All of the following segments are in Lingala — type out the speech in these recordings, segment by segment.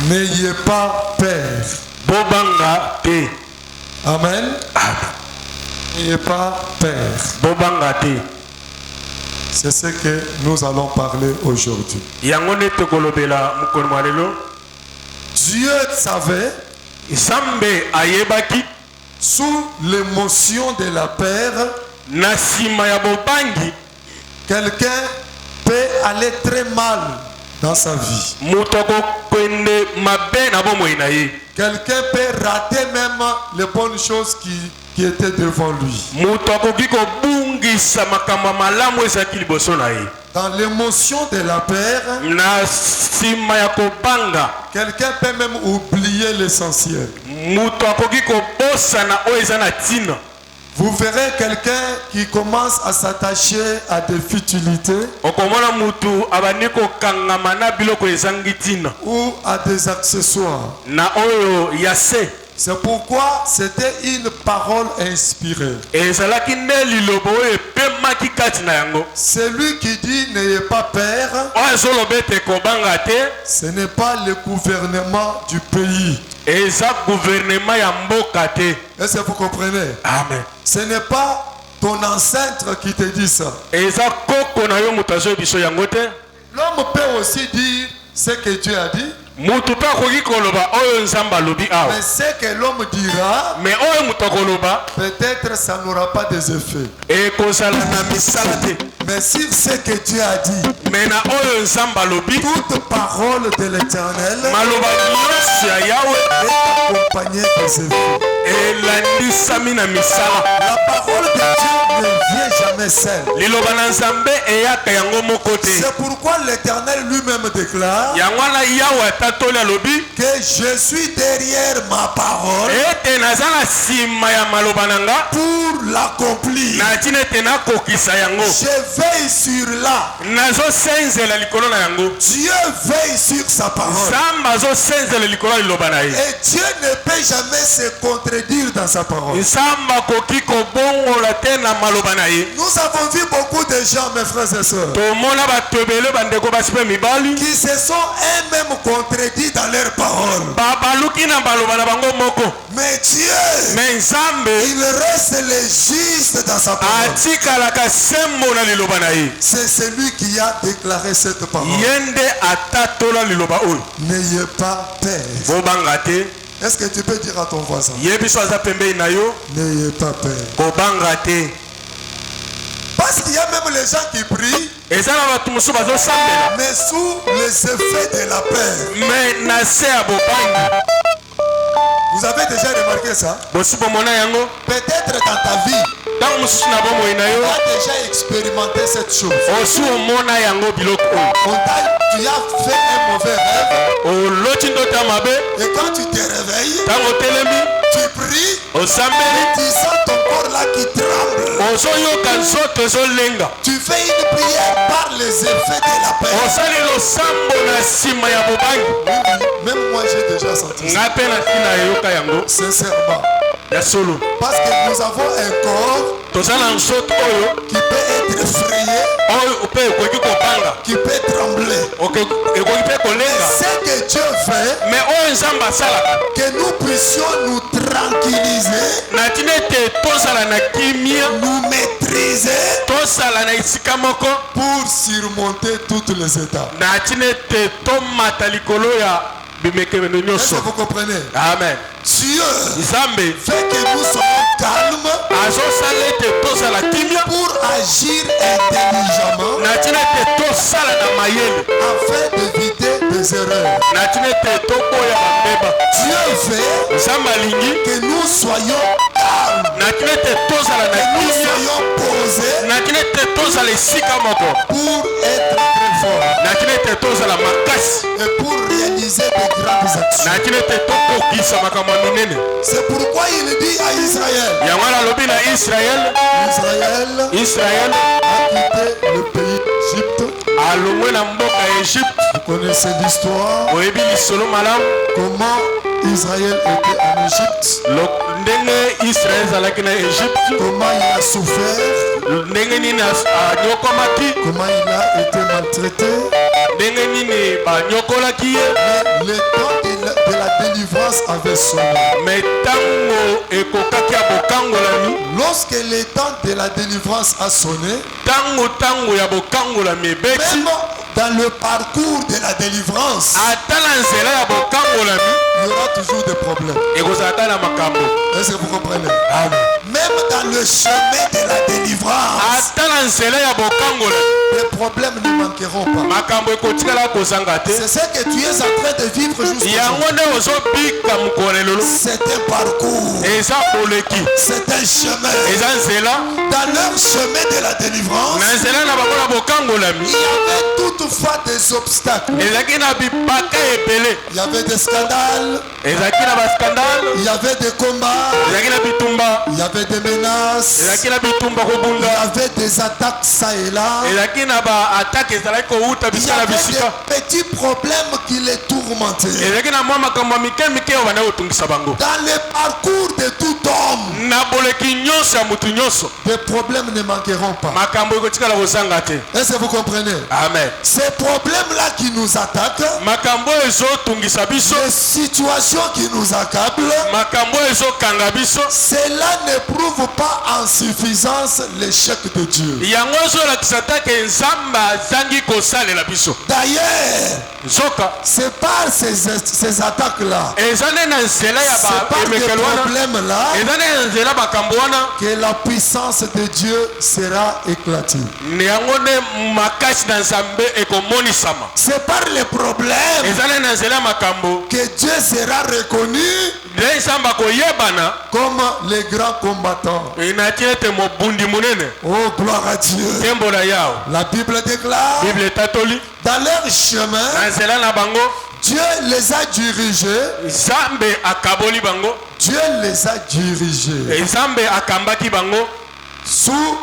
N'ayez pas peur. Bobanga te. Amen. N'ayez pas peur. Bobanga te. C'est ce que nous allons parler aujourd'hui. Yangone te kolobela mukolo malelo. Dieu savait, Zambe ayebaki sous l'émotion de la peur, na sima ya bobangi quelqu'un peut aller très mal dans sa vie. mutoko kwende mabe na bomoi na ye. Quelqu'un peut rater même les bonnes choses qui étaient devant lui. Mutoko kiko bungisa makamba malamu ezaki liboso na ye. Dans l'émotion de la peur, Na sima ya kobanga quelqu'un peut même oublier l'essentiel. mutoko kiko bosa na oyo eza na tina. Vous verrez quelqu'un qui commence à s'attacher à des futilités Okomona mutu abandi kokangama na biloko ezangi tina ou à des accessoires. na oyo ya se. C'est pourquoi c'était une parole inspirée. Ezalaki nde lilobo oyo epemaki kati na yango. Celui qui dit n'ayez pas peur, Oyo azoloba ete kobanga te ce n'est pas le gouvernement du pays. eza gouvernement ya mboka te. Est-ce que vous comprenez? Amen. Ce n'est pas ton ancêtre qui te dit ça. Eza koko na yo mutu azoyi biso yango te. L'homme peut aussi dire ce que Dieu a dit, Mutu mpe akoki koloba oyo nzambe alobi awa. mais ce que l'homme dira, Mais oyo mutu akoloba peut-être ça n'aura pas des effets. ekozala na misala te. Mais si ce que Dieu a dit, Mais na oyo nzambe alobi toute parole de l'Éternel maloba nyonso ya yawe est accompagnée des effets. elandisami na misala. La parole de Dieu ne vient jamais seule. Liloba na nzambe eyaka yango moko te. C'est pourquoi l'Éternel lui-même déclare Yango wana yawe atatoli alobi que je suis derrière ma parole ete naza na nsima ya maloba na nga pour l'accomplir. na ntina ete nakokisa yango. Je veille sur là. nazosenzela likolo na yango. Dieu veille sur sa parole. nzambe azosenzela likolo ya liloba na ye. Et Dieu ne peut jamais se contredire dans sa parole. nzambe akoki kobongola te na maloba na ye. Nous avons vu beaucoup de gens, mes frères et sœurs, tomona bato ebele bandeko basi mpe mibali qui se sont eux-mêmes contredits dans leurs paroles. baluki na baloba na bango moko. Mais Dieu, me nzambe il reste le juste dans sa parole. atikalaka sembo na liloba na ye. C'est celui qui a déclaré cette parole. ye nde atatola liloba oyo. N'ayez pas peur. bobanga te. Est-ce que tu peux dire à ton voisin, ye biso aza pembei na yo n'ayez pas peur? kobanga te. Parce qu'il y a même les gens qui prient, eza na bato mosusu bazosambela mais sous les effets de la peur. me na se ya bobangi. Vous avez déjà remarqué ça? bosi bomona yango Peut-être dans ta vie, ntango mosusu na bomoi na tu yo as déjà expérimenté cette chose. osi omona yango biloko oyo. Tu as fait un mauvais rêve oloti ndoto ya mabe et quand tu te réveilles, ntango otelemi tu pries, osambeli tu sens ton corps là qui tremble. ozoyoka nzoto ezolenga. Tu fais une prière par les effets de la peur. osali losambo na nsima ya bobangi. Oui, même moi j'ai déjà senti ça. ngai mpe na ntina eyoka yango Sincèrement. ya solo. Parce que nous avons un corps toza na nzoto oyo qui peut être effrayé, oyo mpe ekoki kobanga qui peut trembler. ekoki mpe kolenga. Ce que Dieu fait, me oyo nzambe asalaka que nous puissions nous tranquilliser, na ntina ete tozala na kimia nous maîtriser tosala na esika moko pour surmonter toutes les étapes. na ntina ete tomata likolo ya bimekemeno Est-ce que nyonso. vous comprenez? amen. Dieu nzambe fait que nous soyons calmes azosala ete tozala kimia pour agir intelligemment na ntina ete tosala na mayele afin d'éviter des erreurs. na ntina ete toboya bambeba. Dieu fait nzambe alingi que nous soyons calmes, na ntina ete tozala na que nous kimia soyons posés na ntina ete tozala esika moko pour être très forts na ntina ete tozala makasi et pour réaliser de grandes actions. na ntina ete tokokisa makambo ya minene. C'est pourquoi il dit à Israël, yango wana alobi na israele Israël a quitté le pays d'Égypte. alongwe na mboka ya Egypte. Vous connaissez l'histoire, oyebi lisolo malamu comment Israël était en Égypte, ndenge israele ezalaki na Egypte, comment il a souffert, ndenge nini anyokomaki, comment il a été maltraité. ndenge nini banyokolaki ye. Mais le temps de de la délivrance avait sonné, mais tango ekokaki ya bokangolami, lorsque le temps de la délivrance a sonné, tango ya bokangolami ebeti, même dans le parcours de la délivrance, ata na nzela ya bokangolami il y aura toujours des problèmes. ekozalaka na makambo. Est-ce que vous comprenez? Amen. Même dans le chemin de la délivrance, ata na nzela ya bokangolami les problèmes ne manqueront pas. makambo ekotikala kozanga te. C'est ce que tu es en train de vivre jusqu'à yango nde ozobika mokolo lelo. C'est un parcours, eza boleki, c'est un chemin. eza nzela Dans leur chemin de la délivrance, na nzela na bango na bokangolami il y avait toutefois des obstacles. ezalaki na bipaka ebele, Il y avait des scandales, ezalaki na baskandale, il y avait des combats, ezalaki na bitumba, il y avait des menaces, ezalaki na bitumba il y kobunda, avait des attaques ça et là. ezalaki na baatake ezalaki kouta Il y bisika na avait bisika, des petits problèmes qui les tourmentaient. ezalaki na mwa makambo ya mike mike oyo banda kotungisa bango. Dans le parcours de tout homme, na boleki nyonso ya mutu nyonso des problèmes ne manqueront pas. makambo ekotikala kozanga te. Est-ce que vous comprenez? Amen. Ces problèmes-là qui nous attaquent, makambo oyo ezotungisa biso, les situations qui nous accablent, makambo oyo ezokanga biso, cela ne prouve pas en suffisance l'échec de Dieu. yango ezolakisa take nzambe azangi kosalela biso. D'ailleurs, nzoka c'est par ces attaques-là, eza nde na nzela ya c'est par des baemekelo wana, problèmes-là eza nde na nzela makambo wana, que la puissance de Dieu sera éclatée. yango nde makasi na nzambe ekomonisama. C'est par les problèmes eza nde na nzela makambo que Dieu sera reconnu nde nzambe akoyebana comme les grands combattants. inati ete mobundi munene. Oh, gloire à Dieu. tembo na yao La Bible déclare, bible etatoli dans leur chemin, na nzela na bango Dieu les a dirigés. nzambe akaboli bango, Dieu les a dirigés nzambe akambaki bango sous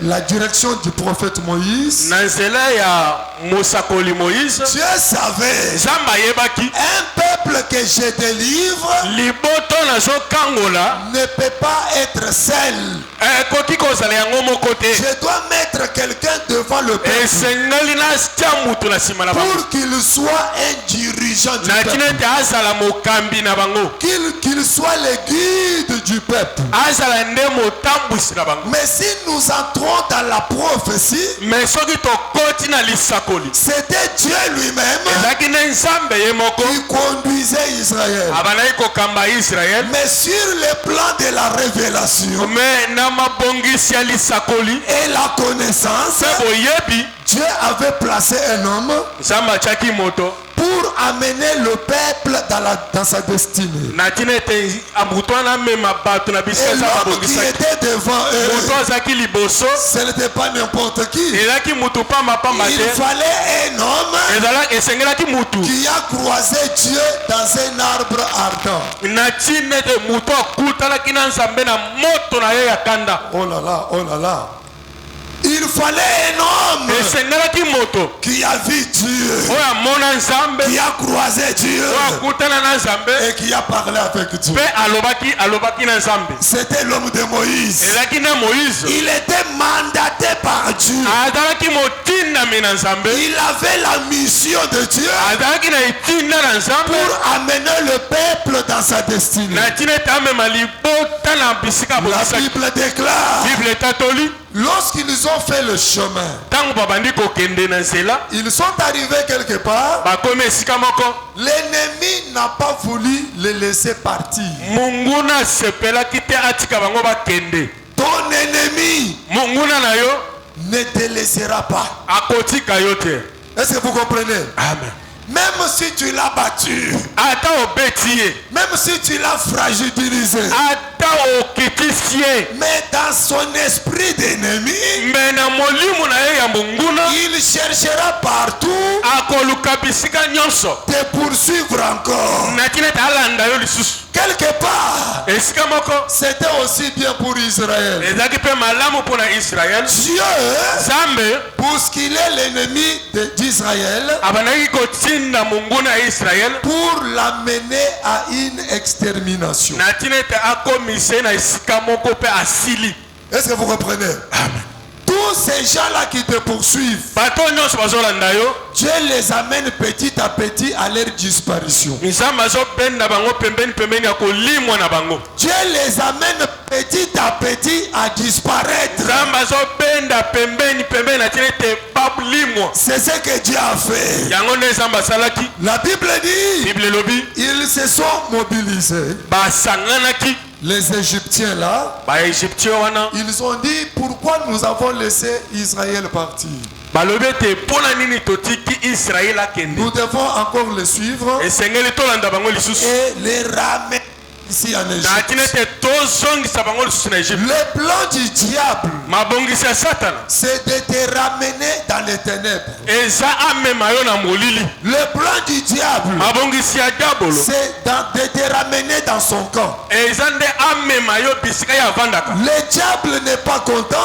la direction du prophète Moïse. na nzela ya mosakoli Moïse. Dieu savait, nzambe ayebaki un peuple que je délivre liboto nazokangola ne peut pas être seul. ekoki kozala yango moko te. Je dois mettre quelqu'un devant le peuple esengeli natia mutu na nsima na bango pour qu'il soit un dirigeant du na tina peuple, ete azala mokambi na bango, qu'il soit le guide du peuple. azala nde motambwisi na bango. Mais si nous entrons dans la prophétie, me soki tokoti na lisakoli, c'était Dieu lui-même ezalaki nde nzambe ye moko qui conduisait Israël. abandaki kokamba Israel. Mais sur le plan de la révélation me na mabongisi ya lisakoli et la connaissance, mpe boyebi, Dieu avait placé un homme nzambe atiaki moto pour amener le peuple dans sa destinée. na tina ete moto wana amema bato na bisika Et eza l'homme qui babongisaki. était devant eux, moto azalaki liboso, ce n'était pas n'importe qui. ezalaki mutu pambapamba Il te, fallait un homme esengelaki mutu qui a croisé Dieu dans un arbre ardent. na tina ete mutu akutanaki na nzambe na moto na ye ya kanda. Oh là là, oh là là. Il fallait un homme esengelaki moto qui a vu Dieu, oyo amona nzambe, qui a croisé Dieu oyo akutana na nzambe et qui a parlé avec Dieu. mpe alobaki na nzambe. C'était l'homme de Moïse. ezalaki na Moïse, Il était mandaté par Dieu. azalaki motindami na nzambe, Il avait la mission de Dieu azalaki na etinda na nzambe pour amener le peuple dans sa destinée. na tina ete amema libota na bisika La bobisaki. Bible déclare, bible etatoli lorsqu'ils ont fait le chemin, ntango babandi kokende na nzela, ils sont arrivés quelque part, bakomi esika moko, l'ennemi n'a pas voulu les laisser partir. monguna asepelaki te atika bango bakende. Ton ennemi monguna na yo ne te laissera pas. akotika yo te. Est-ce que vous comprenez? Amen. Même si tu l'as battu, ata obeti ye, même si tu l'as fragilisé, ata okitisi ye, mais dans son esprit d'ennemi, me na molimo na ye ya monguna il cherchera partout akoluka bisika nyonso te poursuivre encore. na tina ete alanda yo lisusu. Quelque part, esika moko c'était aussi bien pour Israël. ezalaki mpe malamu mpona Israel. Dieu, nzambe bousculer l'ennemi d'Israël abandaki kotinda monguna ya Israel pour l'amener à une extermination. na tina ete akomise na esika moko mpe asili. Est-ce que vous comprenez? Amen. Tout Tous ces gens-là qui te poursuivent, bato nyonso bazolanda yo Dieu les amène petit à petit à leur disparition. nzambe azobenda bango pembeni pembeni ya kolimwa na bango. Dieu les amène petit à petit à disparaître. nzambe azobenda pembeni pembeni na tina ete balimwa. C'est ce que Dieu a fait. yango nde nzambe asalaki. La Bible dit, bible elobi ils se sont mobilisés. basanganaki Les Égyptiens là, baegyptien wana ils ont dit, pourquoi nous avons laissé Israël partir? balobi ete mpona nini totiki israele akende. Nous devons encore les suivre esengeli tolanda bango lisusu et les ramener ici en na Égypte. tina ete tozongisa bango lisusu na egypte. Le plan du diable, mabongisi ya satana c'est de te ramener dans les ténèbres. eza amema yo na molili. Le plan du diable, mabongisi ya diabolo c'est de te ramener dans son camp. eza nde amema yo bisika ye avandaka. Le diable n'est pas content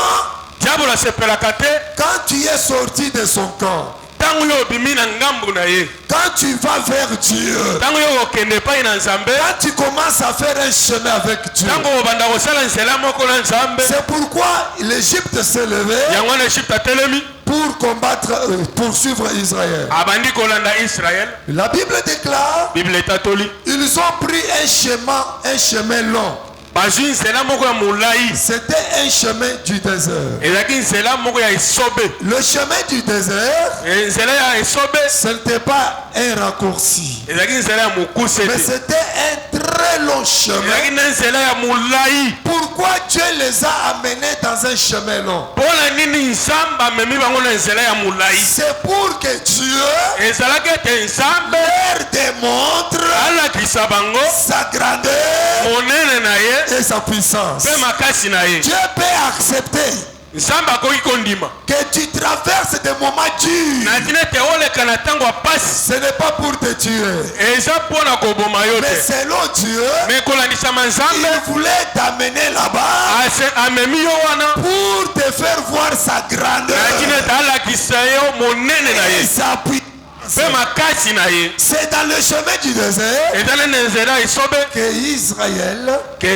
diabolo asepelaka te quand tu es sorti de son camp. ntango yo obimi na ngambu na ye. Quand tu vas vers Dieu, ntango yo okende epai na nzambe. quand tu commences à faire un chemin avec Dieu. ntango obanda kosala nzela moko na nzambe. C'est pourquoi l'Égypte s'est levée yango wana egypte atelemi pour combattre, poursuivre Israël. abandi kolanda israele. La Bible déclare, bible etatoli ils ont pris un chemin long. bazwi nzela moko ya molai. C'était un chemin du désert. ezalaki nzela moko ya esobe. Le chemin du désert, nzela ya esobe ce n'était pas un raccourci, ezalaki nzela ya mokuse mais te. c'était un très long chemin. ezalaki na nzela ya molai. Pourquoi Dieu les a amenés dans un chemin long? mpona nini nzambe amemi bango na nzela ya molai. C'est pour que Dieu ezalaki ete nzambe leur démontre alakisa bango sa grandeur monene na ye et sa puissance. mpe makasi na ye. Dieu peut accepter nzambe akoki kondima que tu traverses des moments durs. na tina ete oleka na ntango ya pasi. Ce n'est pas pour te tuer, eza mpona koboma yo mais te selon Dieu, me kolandisama nzambe il voulait t'amener là-bas amemi yo wana pour te faire voir sa na tina grandeur ete alakisa yo monene na et ye sa puissance. mpe makasi na ye. C'est dans le chemin du désert ezali na nzela esobe que Israël ke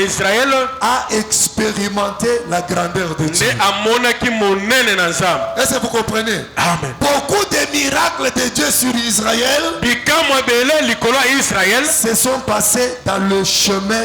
israele a expérimenté la grandeur de nde Dieu. amonaki monene na nzambe. Est-ce que vous comprenez? amen. Beaucoup de miracles de Dieu sur Israël bikamwa ebele likolo ya israele se sont passés dans le chemin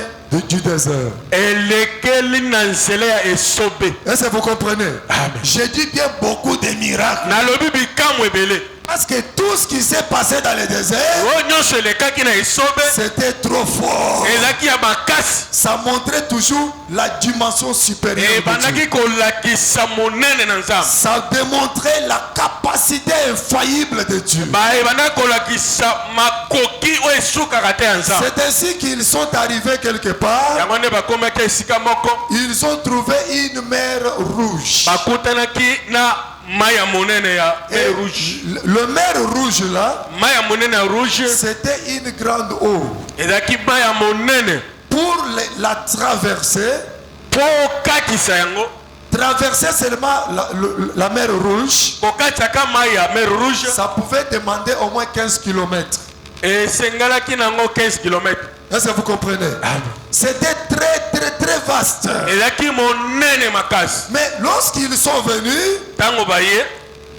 du désert. elekeli na nzela ya esobe. Est-ce que vous comprenez? Amen. Je dis bien beaucoup de miracles. nalobi bikamwa ebele Parce que tout ce qui s'est passé dans le désert, oyo nyonso elekaki na esobe c'était trop fort. ezalaki ya makasi. Ça montrait toujours la dimension supérieure de Dieu. ebandaki kolakisa monene na nzambe. Ça démontrait la capacité infaillible de Dieu. ebandaki kolakisa makoki oyo esukaka te ya nzambe. C'est ainsi qu'ils sont arrivés quelque part. yango nde bakomaki esika moko Ils ont trouvé une mer rouge. bakutanaki na mai ya monene ya Et mer rouge. le mer rouge là, mai ya monene ya rouge c'était une grande eau. ezalaki mai ya monene. Pour la traverser, mpo okatisa yango traverser seulement la mer rouge, kokatisaka mai ya mer rouge ça pouvait demander au moins 15 km. esengalaki nango 15 km. Est-ce que vous comprenez? C'était très vaste. ezalaki monene makasi. Mais lorsqu'ils sont venus, ntango baye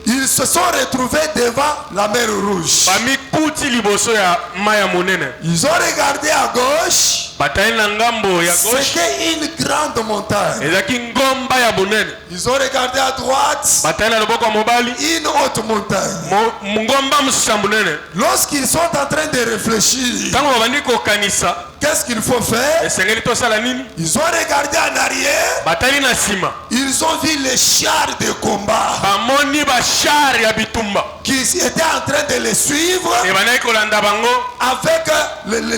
ils se sont retrouvés devant la mer rouge. bamikuti liboso ya mai ya monene. Ils ont regardé à gauche. batali na ngambo ya gauche C'était une grande montagne. ezalaki ngomba ya monene. Ils ont regardé à droite. batali na loboko ya mobali Une haute montagne. ngomba mosusu ya monene. Lorsqu'ils sont en train de réfléchir, ntango babandi kokanisa qu'est-ce qu'il faut faire? esengeli tosala nini, Ils ont regardé en arrière. batali na nsima Ils ont vu les chars de combat bamoni bashare ya bitumba qui étaient en train de les suivre ebandaki kolanda bango avec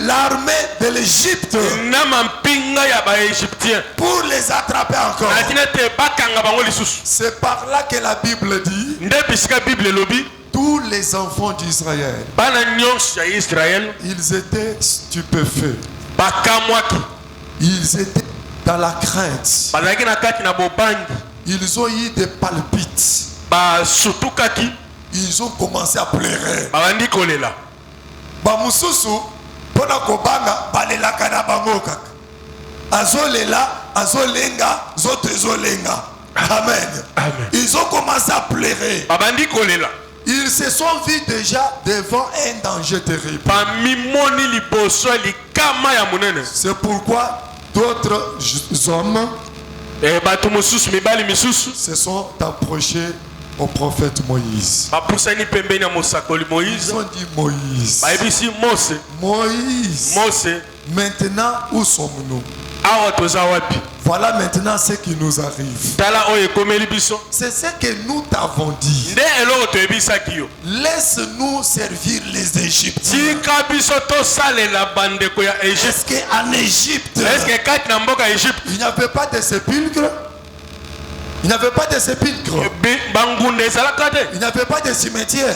l'armée de l'Égypte na mampinga ya baegyptien pour les attraper encore. na tina ete bakanga bango lisusu. C'est par là que la Bible dit nde bisika bible elobi tous les enfants d'Israël, bana nyonso ya israele ils étaient stupéfaits. bakamwaki, Ils étaient dans la crainte. bazalaki na kati na bobangi, Ils ont eu des palpites. basutukaki, Ils ont commencé à pleurer. babandi kolela. Bamususu pona kobanga balelaka na bango kaka. Azolela, azolenga, zote ezolenga. Amen. Amen. Ils ont commencé à pleurer. Babandi kolela. Ils se sont vus déjà devant un danger terrible. Pamimoni liboso likama ya munene. C'est pourquoi d'autres hommes Bato mususu mibali misusu. se sont approchés au prophète Moïse. Bapusani pembeni ya mosakoli Ils Moïse. ont dit Moïse. Baibisi Mose. Moïse. Mose. Maintenant, où sommes-nous? Awa toza wapi? Voilà maintenant ce qui nous arrive. Tala oye komeli biso. C'est ce que nous t'avons dit. Nde eloko toyebisaki yo. Laisse-nous servir les Égyptiens. Tika biso tosalela bandeko ya Égypte. Est-ce qu'en Égypte, Est-ce que kati na mboka Égypte il n'y avait pas de sépulcre? Il n'y avait pas de sépulcre. bangunda ezalaka te? Il n'y avait pas de cimetière.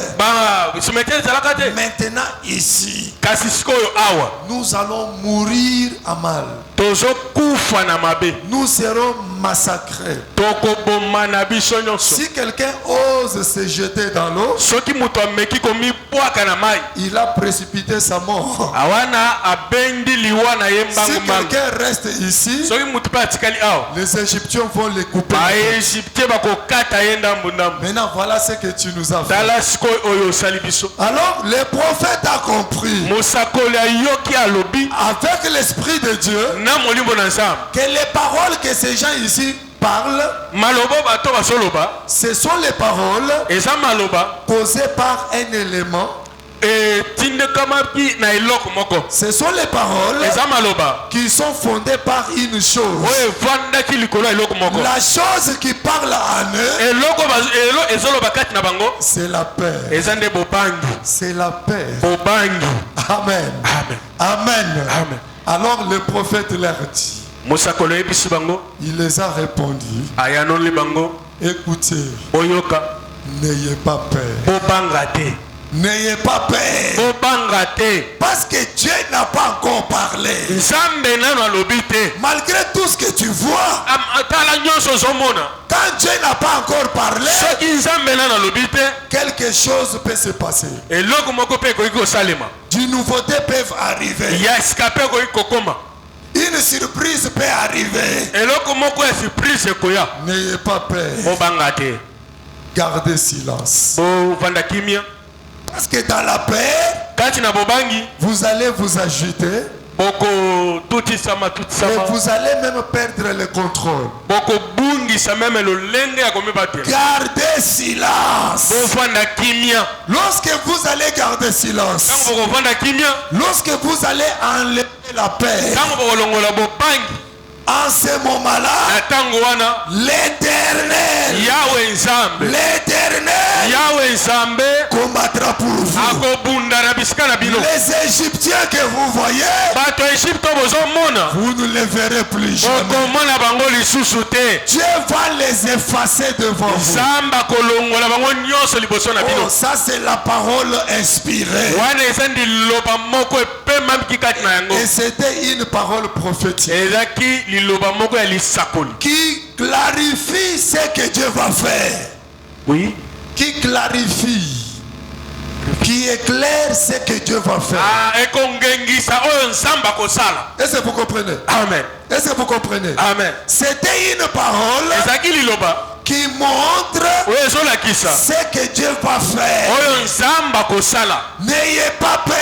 Cimetière ezalaka te? Maintenant, ici, Kasi sikoyo awa nous allons mourir à mal. tozokufa na mabe. Nous serons massacrés. Tokoboma na biso nyonso. Si quelqu'un ose se jeter dans l'eau, Soki moto ameki komibwaka na mai, il a précipité sa mort. awana abendi liwa na ye Si mbangu-mbangu. quelqu'un reste ici, Soki moto mpe atikali awa, les Égyptiens vont les couper. baegyptien bakokata ye ndambu-ndambu. Maintenant, voilà ce que tu nous as fait. Tala sikoyo oyo osali biso. Alors, le prophète a compris, Mosakoli ayoki alobi avec l'Esprit de Dieu, na molimo na Nzambe. que les paroles que ces gens ici parlent, Maloba bato basoloba ce sont les paroles eza maloba posées par un élément. etindekamaki na eloko moko. Ce sont les paroles Eza maloba qui sont fondées par une chose. oyo evandaki likolo ya eloko moko. La chose qui parle en eux, Eloko ezoloba kati na bango c'est la paix. eza nde bobangi. C'est la paix. Bobangi. Amen. Amen. Amen. Amen. Alors le prophète leur dit, Mosakoli oyebisi bango, il les a répondu, ayanoli bango, écoutez, boyoka, n'ayez pas peur. bobanga te. N'ayez pas peur. Bobanga te. Parce que Dieu n'a pas encore parlé. Nzambe nano alobi te. Malgré tout ce que tu vois, Tala nyonso ozomona. quand Dieu n'a pas encore parlé, Soki Nzambe nano alobi te, quelque chose peut se passer. eloko moko mpe ekoki kosalema. Des nouveautés peuvent arriver. Ya esika mpe ekoki kokoma. Une surprise peut arriver. Eloko moko ya surprise ekoya. N'ayez pas peur. Bobanga te. Gardez silence. Bovanda kimia. Parce que dans la paix, Kati na bobangi, vous allez vous agiter boko tutisama et tutisama. vous allez même perdre le contrôle. Boko bungisa meme lolenge ya komeba te. Gardez silence. Bovanda kimia. Lorsque vous allez garder silence, Tango bokovanda kimia, lorsque vous allez enlever la paix, tango bokolongola bobangi, en ce moment-là, na tango wana l'Éternel, Yawe Nzambe, l'Éternel Yawe Nzambe combattra pour vous. akobunda na bisika na bino. Les Égyptiens que vous voyez, Bato Egypte bozomona, vous ne les verrez plus jamais. bokomona bango lisusu te. Dieu va les effacer devant vous. Nzambe akolongola bango nyonso liboso na Oh, bino. ça c'est la parole inspirée. Wana eza liloba moko epemamiki kati na yango. Et c'était une parole prophétique Ezaki liloba moko ya lisakoli. qui clarifie ce que Dieu va faire. Oui. Qui clarifie, qui éclaire ce que Dieu va faire. Ekongengisa oyo Nzambe akosala. Est-ce que vous comprenez? Amen. Est-ce que vous comprenez? Amen. C'était une parole Ezaki liloba qui montre oyo ezolakisa ce que Dieu va faire. oyo Nzambe akosala. N'ayez pas peur.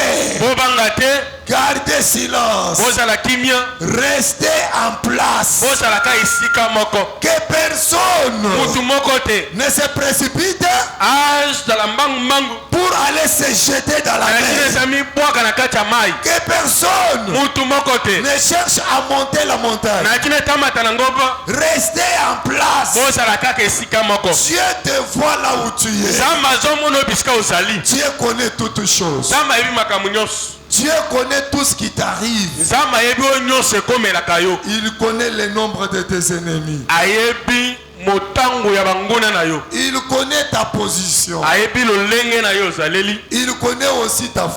Bobanga te, Gardez silence. bozala kimia, Restez en place. bozalaka esika moko. Que personne Mutu moko te ne se précipite azala mbangu-mbangu pour aller se jeter dans la lakini mer. eza mibwaka na kati ya mai. Que personne Mutu moko te ne cherche à monter la montagne. lakini etamata na ngoba, Restez en place. bozala kaka esika moko. Dieu te voit là où tu es. Nzambe azomona oyo bisika ozali. Dieu connaît toutes choses. Nzambe ayebi makambo nyonso. Dieu connaît tout ce qui t'arrive. Nzambe ayebi oyo nyonso ekomelaka yo. Il connaît le nombre de tes ennemis. Ayebi motango ya banguna na yo. Il connaît ta position. Ayebi lolenge na yo ozaleli. Il connaît aussi ta...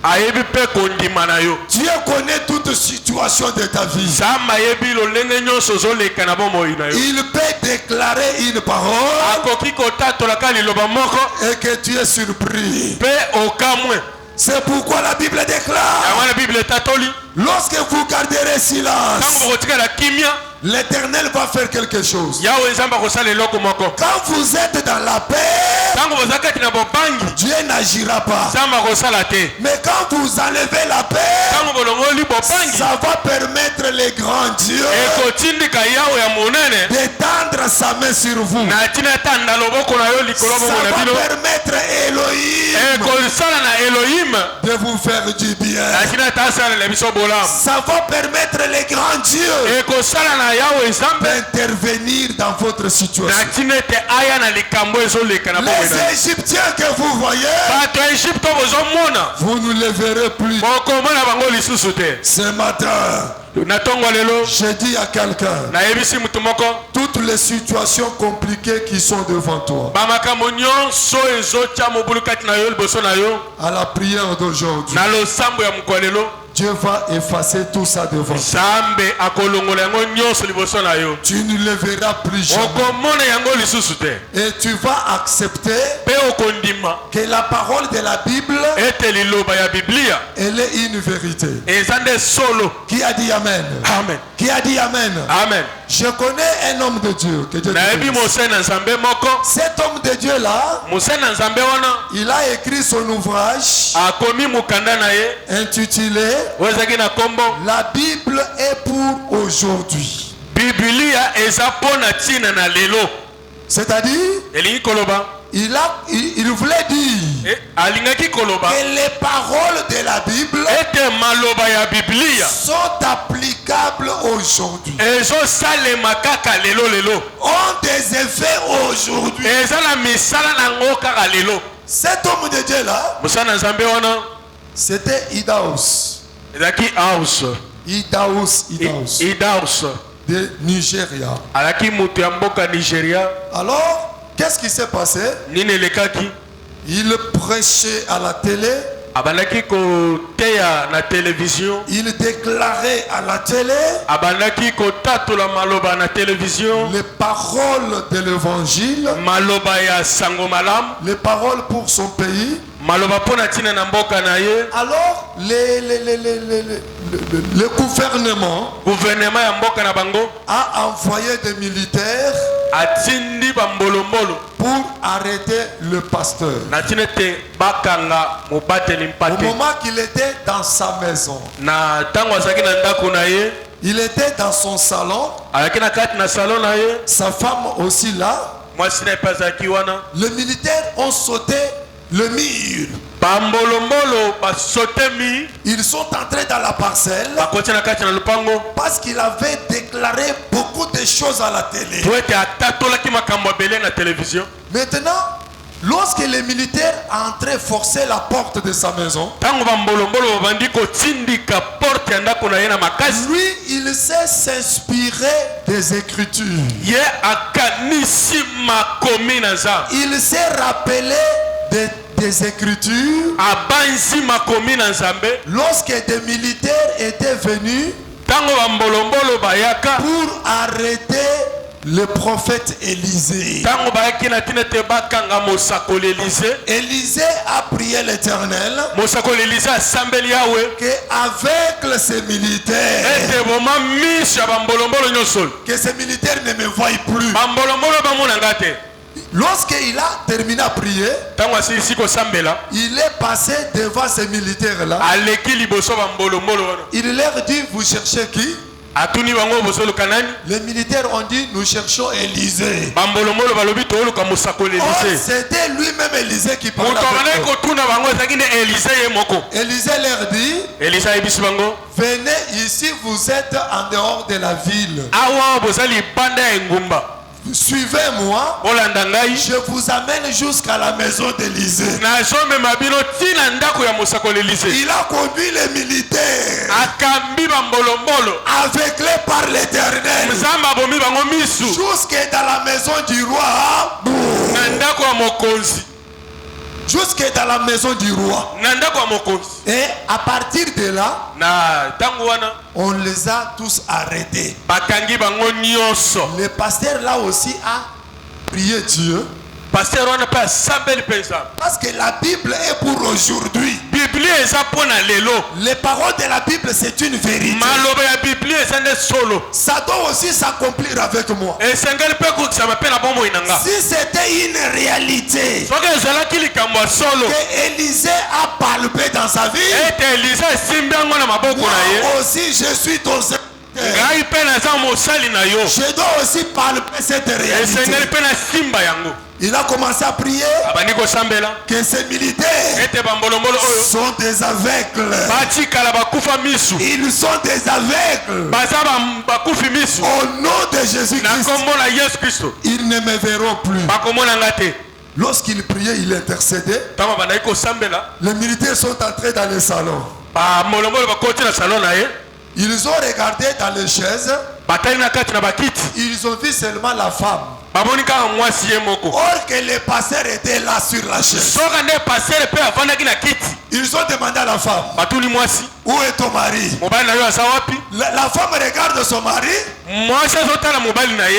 Ayebi mpe kondima na yo. Dieu connaît toute situation de ta vie. Nzambe ayebi lolenge nyonso ozoleka na bomoi na yo. Il peut déclarer une parole Akoki kotatolaka liloba moko et que tu es surpris. mpe okamwe. C'est pourquoi la Bible déclare, Yango na Bible etatoli, lorsque vous garderez tango silence, bokotikala kimia, l'Éternel va faire quelque chose. Quand vous êtes dans la paix, Dieu n'agira pas. Mais quand vous enlevez la paix, ça va permettre les grands dieux d'étendre sa main sur vous. Ça va permettre Elohim de vous faire du bien. Ça va permettre les grands dieux d'intervenir dans votre situation. Les Égyptiens que vous voyez, vous ne les verrez plus. Ce matin, je dis à quelqu'un, toutes les situations compliquées qui sont devant toi, à la prière d'aujourd'hui, Dieu va effacer tout ça devant toi. Tu ne le verras plus jamais. Et tu vas accepter que la parole de la Bible, elle est une vérité. Qui a dit Amen? Amen. Qui a dit Amen? Amen. Je connais un homme de Dieu. Que Dieu te bénisse. Cet homme de Dieu là, il a écrit son ouvrage intitulé La Bible est pour aujourd'hui. C'est-à-dire, il voulait dire que les paroles de la Bible sont applicables aujourd'hui, ont des effets aujourd'hui. Cet homme de Dieu là, c'était Idaos de Nigeria. Alors, qu'est-ce qui s'est passé? Il prêchait à la télé. Il déclarait à la télé les paroles de l'évangile, les paroles pour son pays. Alors, le gouvernement a envoyé des militaires pour arrêter le pasteur. Au moment qu'il était dans sa maison, il était dans son salon, sa femme aussi là. Les militaires ont sauté le mur. Ils sont entrés dans la parcelle parce qu'il avait déclaré beaucoup de choses à la télé. Maintenant, lorsque les militaires entraient forcer la porte de sa maison, lui, il s'est s'inspirer des Écritures. Il s'est rappelé des Écritures lorsque des militaires étaient venus pour arrêter le prophète Élisée. Élisée a prié l'Éternel qu'avec ces militaires, que ces militaires ne me voient plus. Lorsqu'il a terminé à prier, il est passé devant ces militaires-là. Il leur dit, vous cherchez qui? Les militaires ont dit, nous cherchons Élisée. Oh, c'était lui-même Élisée qui parlait. Élisée leur dit, venez ici, vous êtes en dehors de la ville. Suivez-moi, je vous amène jusqu'à la maison d'Élisée. Il a conduit les militaires avec les par l'Éternel jusque dans la maison du roi. Jusque dans la maison du roi. Et à partir de là, on les a tous arrêtés. Le pasteur là aussi a prié Dieu. Parce que la Bible est pour aujourd'hui. Les paroles de la Bible, c'est une vérité. Ça doit aussi s'accomplir avec moi. Si c'était une réalité que Élisée a palpé dans sa vie, moi aussi je suis ton serviteur. Je dois aussi palper cette réalité. Il a commencé à prier que ces militaires sont des aveugles. Ils sont des aveugles. Au nom de Jésus-Christ, ils ne me verront plus. Lorsqu'il priait, il intercédait. Les militaires sont entrés dans le salon. Ils ont regardé dans les chaises. Ils ont vu seulement la femme. Or que le pasteur était là sur la chaise. Ils ont demandé à la femme, où est ton mari? La femme regarde son mari.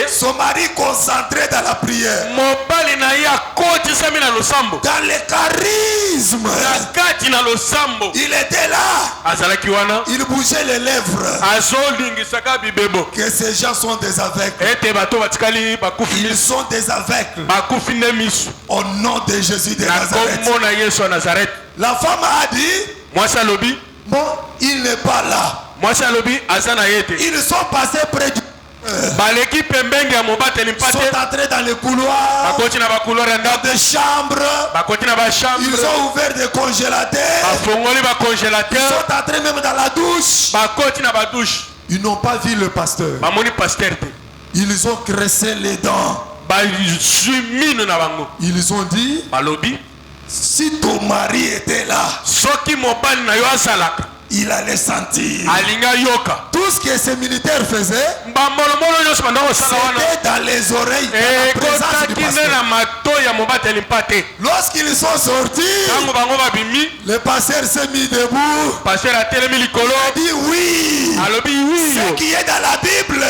Son mari concentré dans la prière. Dans le charisme. Il était là. Il bougeait les lèvres. Que ces gens sont des aveugles. Ils sont des aveugles. Au nom de Jésus de Nazareth. La femme a dit, bon, il n'est pas là. Ils sont passés près du sont entrés dans les couloirs, dans des chambres. Ils ont ouvert des congélateurs. Ils sont entrés même dans la douche. Ils n'ont pas vu le pasteur. Ils ont graissé les dents. Ils ont dit, si ton mari était là, il allait sentir. Tout ce que ces militaires faisaient, c'était dans les oreilles de la présence du pasteur. Lorsqu'ils sont sortis, le pasteur s'est mis debout. Il a dit oui. Ce qui est dans la Bible,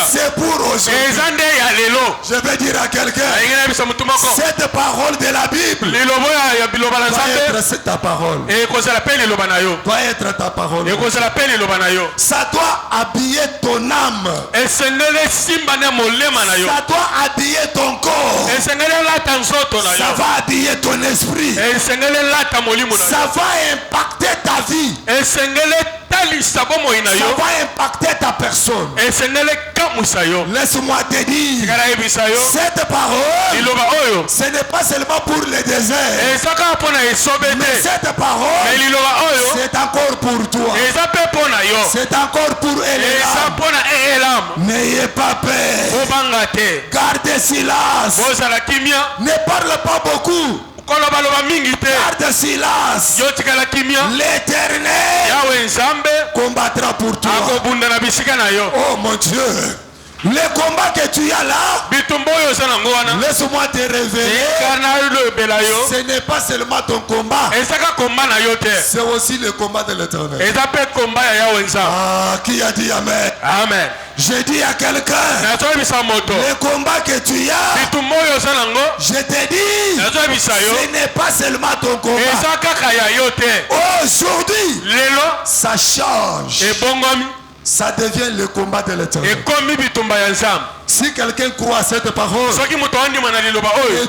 c'est pour aujourd'hui. Je vais dire à quelqu'un, cette parole de la Bible doit être ta parole. Doit être ta parole. Ça doit habiller ton âme. Ça doit habiller ton corps. Ça va habiller ton esprit. Ça va impacter ta vie. Ça va impacter ta personne. Laisse-moi te dire, cette parole, ce n'est pas seulement pour le désert, mais cette parole, c'est encore pour toi. C'est encore pour Elam. N'ayez pas peur. Gardez silence. Ne parle pas beaucoup. Garde silence. L'Éternel combattra pour toi. Oh mon Dieu. Le combat que tu as là, laisse-moi te révéler, ce n'est pas seulement ton combat, c'est aussi le combat de l'Éternel. Ah, qui a dit Amen? Amen. Je dis à quelqu'un, le combat que tu as, je te dis, ce n'est pas seulement ton combat. Aujourd'hui, ça change. Ça devient le combat de l'Éternel. Si quelqu'un croit à cette parole, et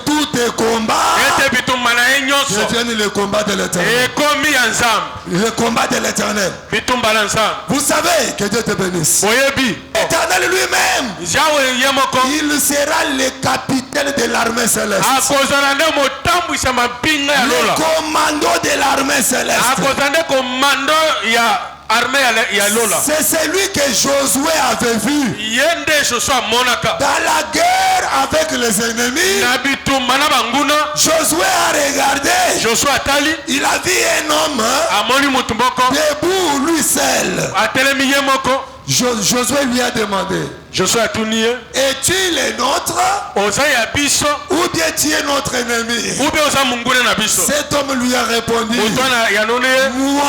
tous tes combats deviennent le combat de l'Éternel. Le combat de l'Éternel. Vous savez, que Dieu te bénisse. L'Éternel lui-même, il sera le capitaine de l'armée céleste. Le commando de l'armée céleste. C'est celui que Josué avait vu dans la guerre avec les ennemis. Josué a regardé. Il a vu un homme debout, lui seul. Josué lui a demandé, Josué atuni ye. Es-tu le nôtre? Oza ya biso. Ou bien tu es notre ennemi? Ou bien oza munguna na biso. Cet homme lui a répondu. Otona ya none. Moi.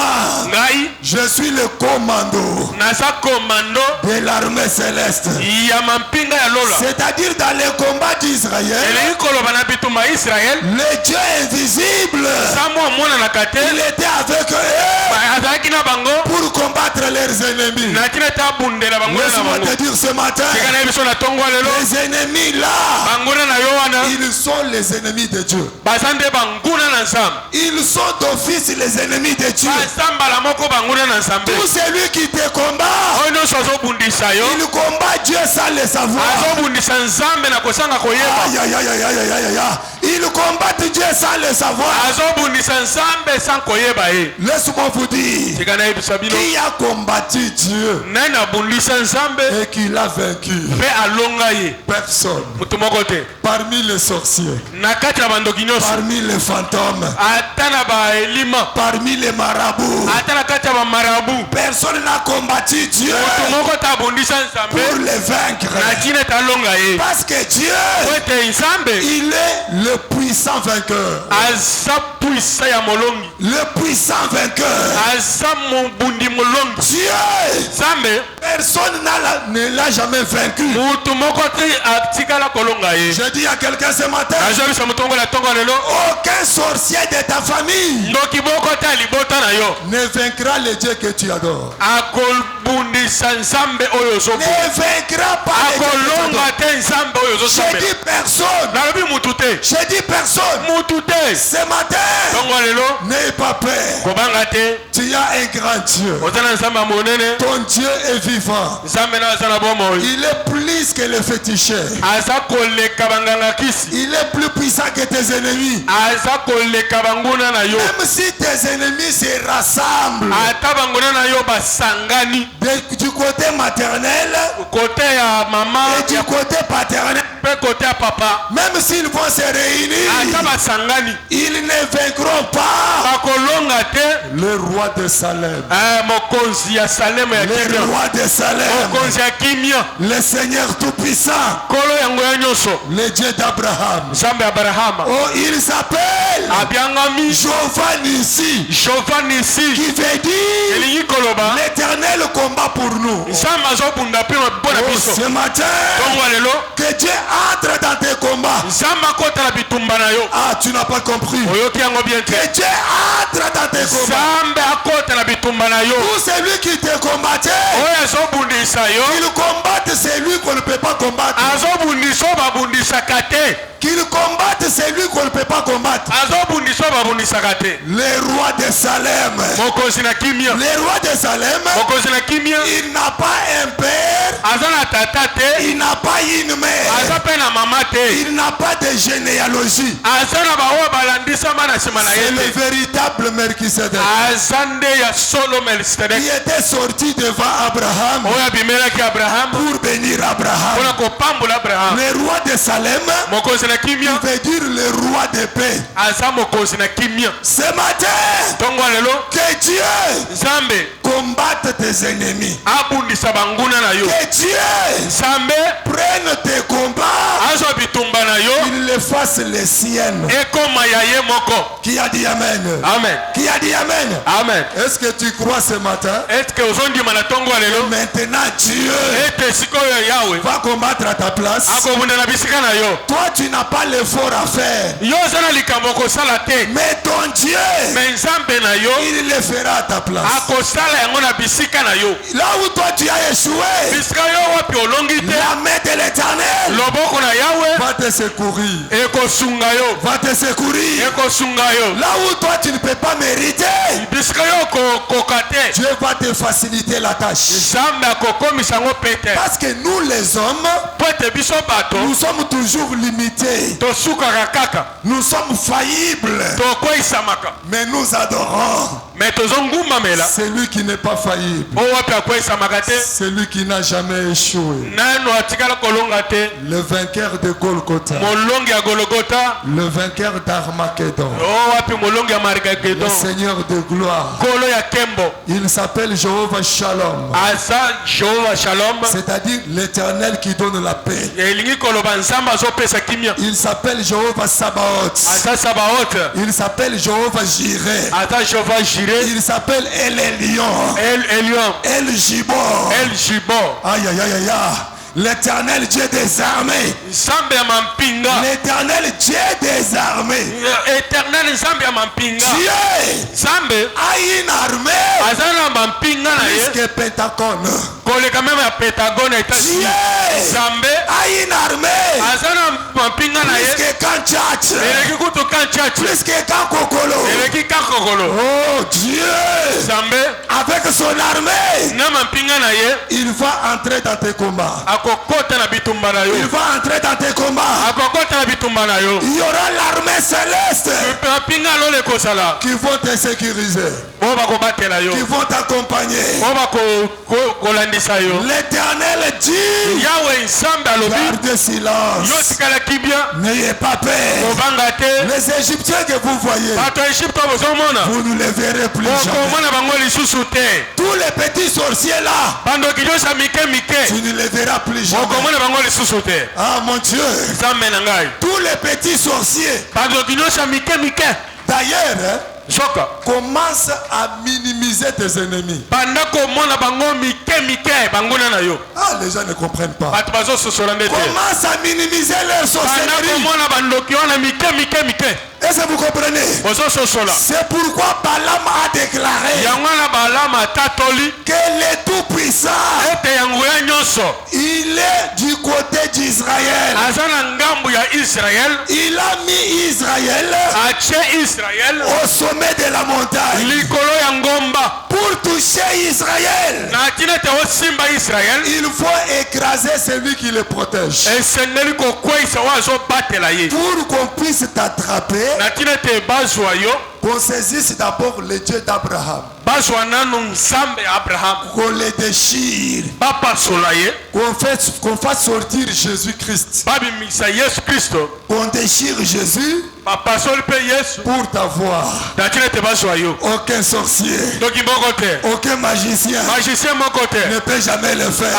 Ngai. Je suis le commando. Nasa commando. De l'armée céleste. Ya mampinga ya lola. C'est-à-dire dans les combats d'Israël. Ele kolo bana bituma Israël. Le Dieu invisible. Samo mona na kate. Il était avec eux. Pour combattre leurs ennemis. Laisse-moi te dire ce matin. Les ennemis là. Ils sont les ennemis de Dieu. Ils sont d'office les ennemis de Dieu. Tout celui qui te combat. Il combat Dieu sans le savoir. Aïe, aïe, aïe, aïe, aïe, aïe, aïe. Il combat Dieu sans le savoir. Laisse-moi vous dire. Qui a combattu Dieu et qui l'a vaincu? Personne. Parmi les sorciers, parmi les fantômes, parmi les marabouts, personne n'a combattu Dieu pour les vaincre. Parce que Dieu, il est le puissant vainqueur. Le puissant vainqueur. Dieu, personne ne l'a jamais vaincu. Je dis à quelqu'un ce matin, aucun sorcier de ta famille ne vaincra le Dieu que tu adores. Ne vaincra pas le Dieu. Je dis personne. Je dis personne. Ce matin, n'aie pas peur. Tu as un grand Dieu. Ton Dieu est vivant. Il est plus que le féticheur. Il est plus puissant que tes ennemis. Même si tes ennemis se rassemblent du côté maternel et du côté paternel, même s'ils vont se réunir, ils ne vaincront pas le roi de Salem. Le roi de Salem. Le Seigneur Tout-Puissant. Le Dieu d'Abraham. Oh, il s'appelle Jehovah Nissi. Qui veut dire l'Éternel combat pour nous. Oh, ce matin, que Dieu entre dans tes combats. Ah, tu n'as pas compris. Que Dieu entre dans tes combats. Tout celui qui te combattait, il combatte celui qu'on ne peut pas combattre. Qu'il combatte celui qu'on ne peut pas combattre. Le roi de Salem. Le roi de Salem, il n'a pas un père. Il n'a pas une mère. Il n'a pas de généalogie. C'est le véritable Melchisedec. Il était sorti devant Abraham pour bénir Abraham. Le roi de Salem, il veut dire le roi de paix. Ce matin, que Dieu combatte tes ennemis. Que Dieu prenne tes combats. Il les fasse les siennes. Qui a dit Amen? Amen. Qui a dit Amen? Amen. Est-ce que tu crois ce matin? Maintenant Dieu va combattre à ta place. Toi tu n'as pas l'effort à faire. Mais ton Dieu, il le fera à ta place. Là où toi tu as échoué, la main de l'Éternel va te secourir. Va te secourir. Là où toi tu ne peux pas mériter, Dieu va te faciliter la tâche. Parce que nous les hommes, nous sommes toujours limités. Nous sommes faillibles. Mais nous adorons celui qui n'est pas faillible. Celui qui n'a jamais échoué. Le vainqueur de Golgotha. Le vainqueur d'Armageddon. Le Seigneur de gloire. Il s'appelle Jéhovah Shalom. C'est-à-dire l'Éternel qui donne la paix. Il s'appelle Jéhovah Sabaoth. Il s'appelle Jéhovah Jireh. Il s'appelle El Elyon. El Gibor. Aïe aïe aïe aïe. L'Éternel Dieu des armées. L'Éternel Dieu des armées. Dieu a une armée plus que Pentagone. Dieu a une armée plus que Kanchach, plus que Kankokolo. Oh Dieu, avec son armée, il va entrer dans tes combats. Il va entrer dans tes combats. Il y aura l'armée céleste qui vont te sécuriser, qui vont t'accompagner. L'Éternel dit, gardez silence, n'ayez pas peur. Les Égyptiens que vous voyez, vous ne les verrez plus jamais. Tous les petits sorciers là, tu ne les verras plus jamais. Ah mon Dieu, tous les petits sorciers d'ailleurs commence à minimiser tes ennemis. Ah, les gens ne comprennent pas. Commence à minimiser leurs sorcelleries. Est-ce que vous comprenez? C'est pourquoi Balaam a déclaré que le Tout-Puissant, il est du côté d'Israël. Il a mis Israël au sommet de la montagne. Pour toucher Israël, il faut écraser celui qui le protège. Pour qu'on puisse t'attraper, qu'on saisisse d'abord le Dieu d'Abraham, qu'on les déchire, qu'on fasse sortir Jésus-Christ, qu'on déchire Jésus pour t'avoir. Aucun sorcier, aucun magicien ne peut jamais le faire.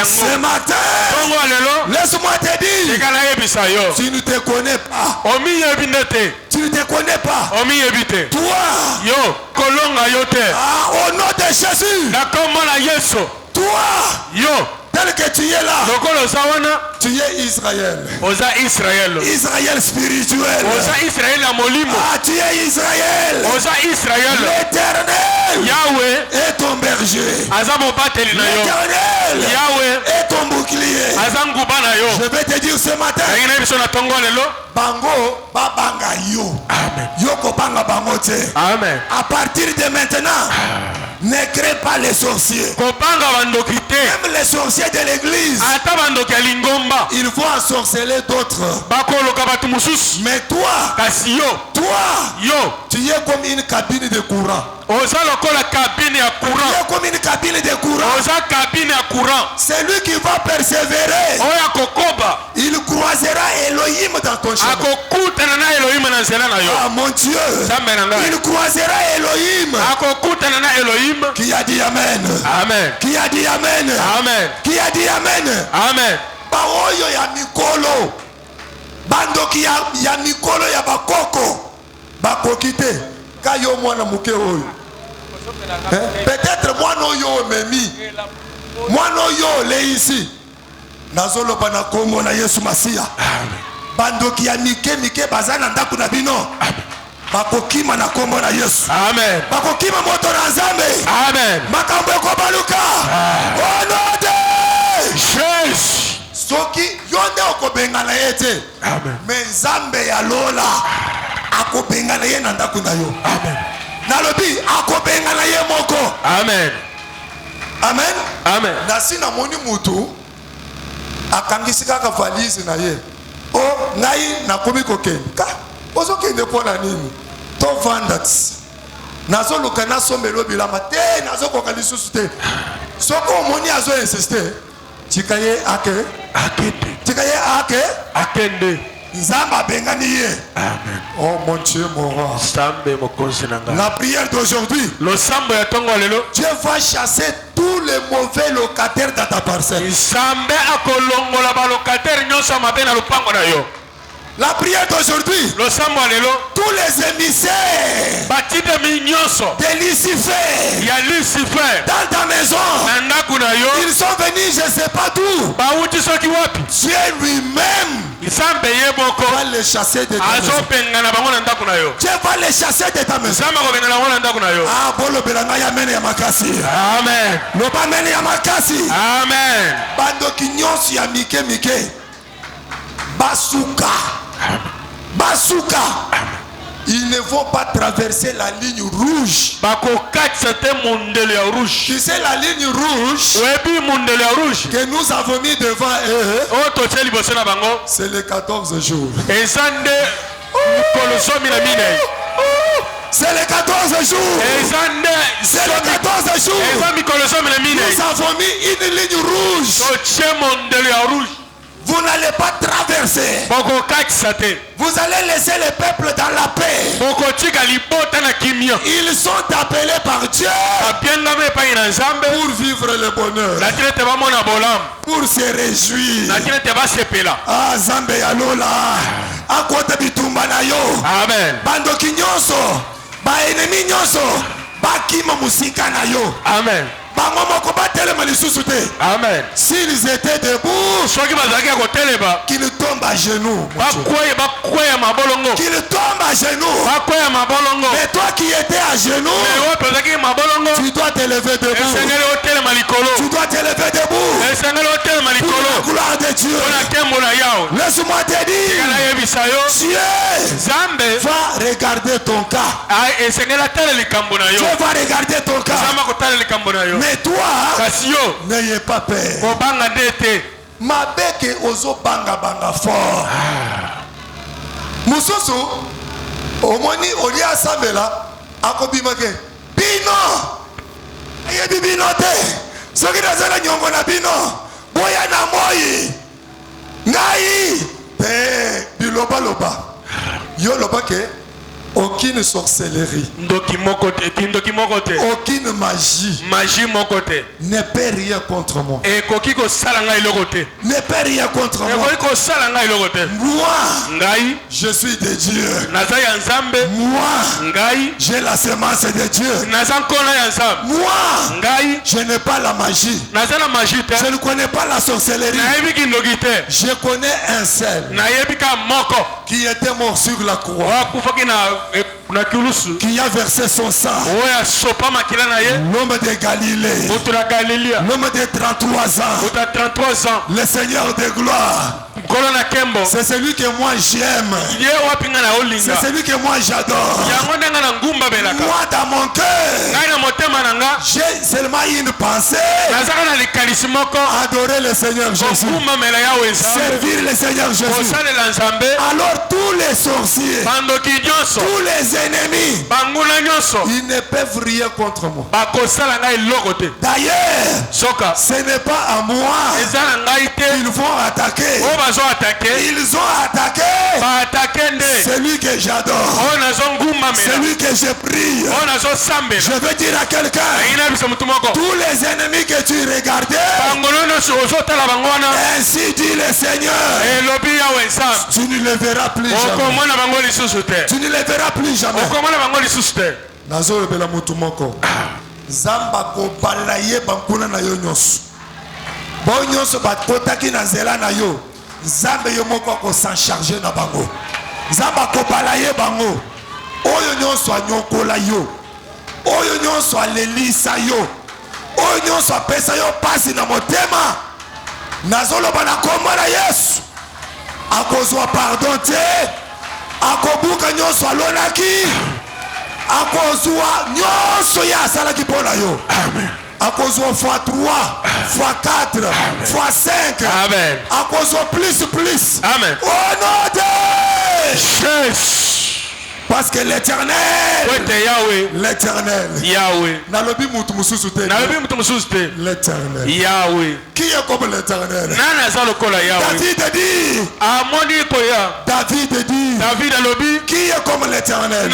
Ce matin, laisse-moi te dire, tu ne te connais pas. Tu ne te connais pas. Toi, au nom de Jésus, toi, tel que tu es là, tu es Israël. Israël spirituel. Ah, tu es Israël. L'Éternel est ton berger. L'Éternel est ton bouclier. Je vais te dire ce matin, bango babanga yo. Yoko banga bango te. À partir de maintenant, ne crée pas les sorciers. Même les sorciers de l'église, il faut ensorceler d'autres. Mais toi, tu es comme une cabine de courant. Tu es comme une cabine de courant. Celui qui va persévérer, il croisera Elohim dans ton chemin. Ah mon Dieu, il croisera Elohim. Qui a dit Amen? Qui a dit Amen? Qui a dit Amen? Baoyo ya mikolo, bandoki ya mikolo ya bakoko, bakokite kayo mwana muke oyo. Peut-être mwana oyo memi, mwana oyo le ici. Nazolo bana kombo na Yesu Masia. Bandoki ya mike bazana ndaku na bino. Bakokima na kombo na Yesu. Bakokima moto na Nzambe. Makambo ekobaluka. Onode. Jesus. Soki yonde okobengana yete. Mais Nzambe ya lola akobengana ye na ndaku na yo. Nalobi akobengana ye moko. Amen. Nasi na moni mutu akangisi kaka valise na ye. O ngai nakomi kokenda. Ozo kende pona nini? To vandats. Nazo lukana sombelo bilama te nazo kokali susu te. Soko moni azo insister. Chikaye akende. Amen. Oh mon Dieu, mon roi. La prière d'aujourd'hui, Dieu va chasser tous les mauvais locataires dans ta parcelle. La prière d'aujourd'hui, tous les émissaires de Lucifer dans ta maison, ils sont venus je ne sais pas d'où. Dieu lui-même va les chasser de ta maison. Dieu va les chasser de ta maison. Ah, bolo belanga ya mene ya makasi. Amen. No ba mene ya makasi. Amen. Bando kinyonsi ya mike mike. Basuka. Basuka. Ils ne vont pas traverser la ligne rouge. Tu sais la ligne rouge que nous avons mis devant eux, c'est les 14 jours. C'est les 14 jours. C'est les 14 jours. Nous avons mis une ligne rouge. Vous n'allez pas traverser. Vous allez laisser le peuple dans la paix. Ils sont appelés par Dieu pour vivre le bonheur, pour se réjouir. Ah, Zambe Yalola. Akwata bitumba na yo. Amen. Bando kinyonso. Ba enemi nyonso. Ba kima musika na yo. Amen. Amen. S'ils étaient debout, qu'ils tombent à genoux. Qu'ils tombent à genoux. Mais toi qui étais à genoux, tu dois te lever debout. Tu dois te lever debout. Pour la gloire de Dieu. Laisse-moi te dire, Dieu va regarder ton cas. Dieu va regarder ton cas. Mais toi, n'ayez pas peur. Ma beke ozo banga banga fort. Mususu, omoni olia sambela, akobimake. Bino, ayebi bino te. Soki nazala nyongo na bino, boya na moyi. Ngai, te biloba loba. Yo loba ke. Aucune sorcellerie, aucune magie ne peut rien contre moi. Ne peut rien contre moi. Moi, je suis de Dieu. Moi, j'ai la semence de Dieu. Moi, je n'ai pas la magie. Je ne connais pas la sorcellerie. Je connais un seul qui était mort sur la croix, qui a versé son sang, l'homme de Galilée, l'homme de 33 ans, le Seigneur de gloire. C'est celui que moi j'aime. C'est celui que moi j'adore. Moi dans mon cœur, j'ai seulement une pensée: adorer le Seigneur Jésus, servir le Seigneur Jésus. Alors tous les sorciers, tous les ennemis, ils ne peuvent rien contre moi. D'ailleurs, ce n'est pas à moi qu'ils vont attaquer. Ils ont attaqué celui que j'adore, celui que je prie. Je veux dire à quelqu'un, tous les ennemis que tu regardais, ainsi dit le Seigneur, tu ne les verras plus jamais. Tu ne les verras plus jamais. Nazo bela mutu moko. Zamba ko balaye bankuna na yo nyonso. Bo nyonso bakotaki na nzela na yo. Zambe yo moko ko s'en charger na bango. Zamba ko balaye bango. Oyo nyonso anyokola yo. Oyo nyonso alelisa yo. Oyo nyonso apesa yo pasi na motema. Nazoloba na kombo na Yesu. Akozwa pardon te. Akobuka nyonso alonaki. Akozwa nyonso ya asalaki mpona yo. Amen. Akozwa fois 3, fois 4, fois 5. Amen. Akozwa plus. Amen. Au nom de Jésus. Parce que l'éternel, l'éternel, l'éternel, Yahweh. Qui est comme l'éternel? David dit, David dit, qui est comme l'éternel?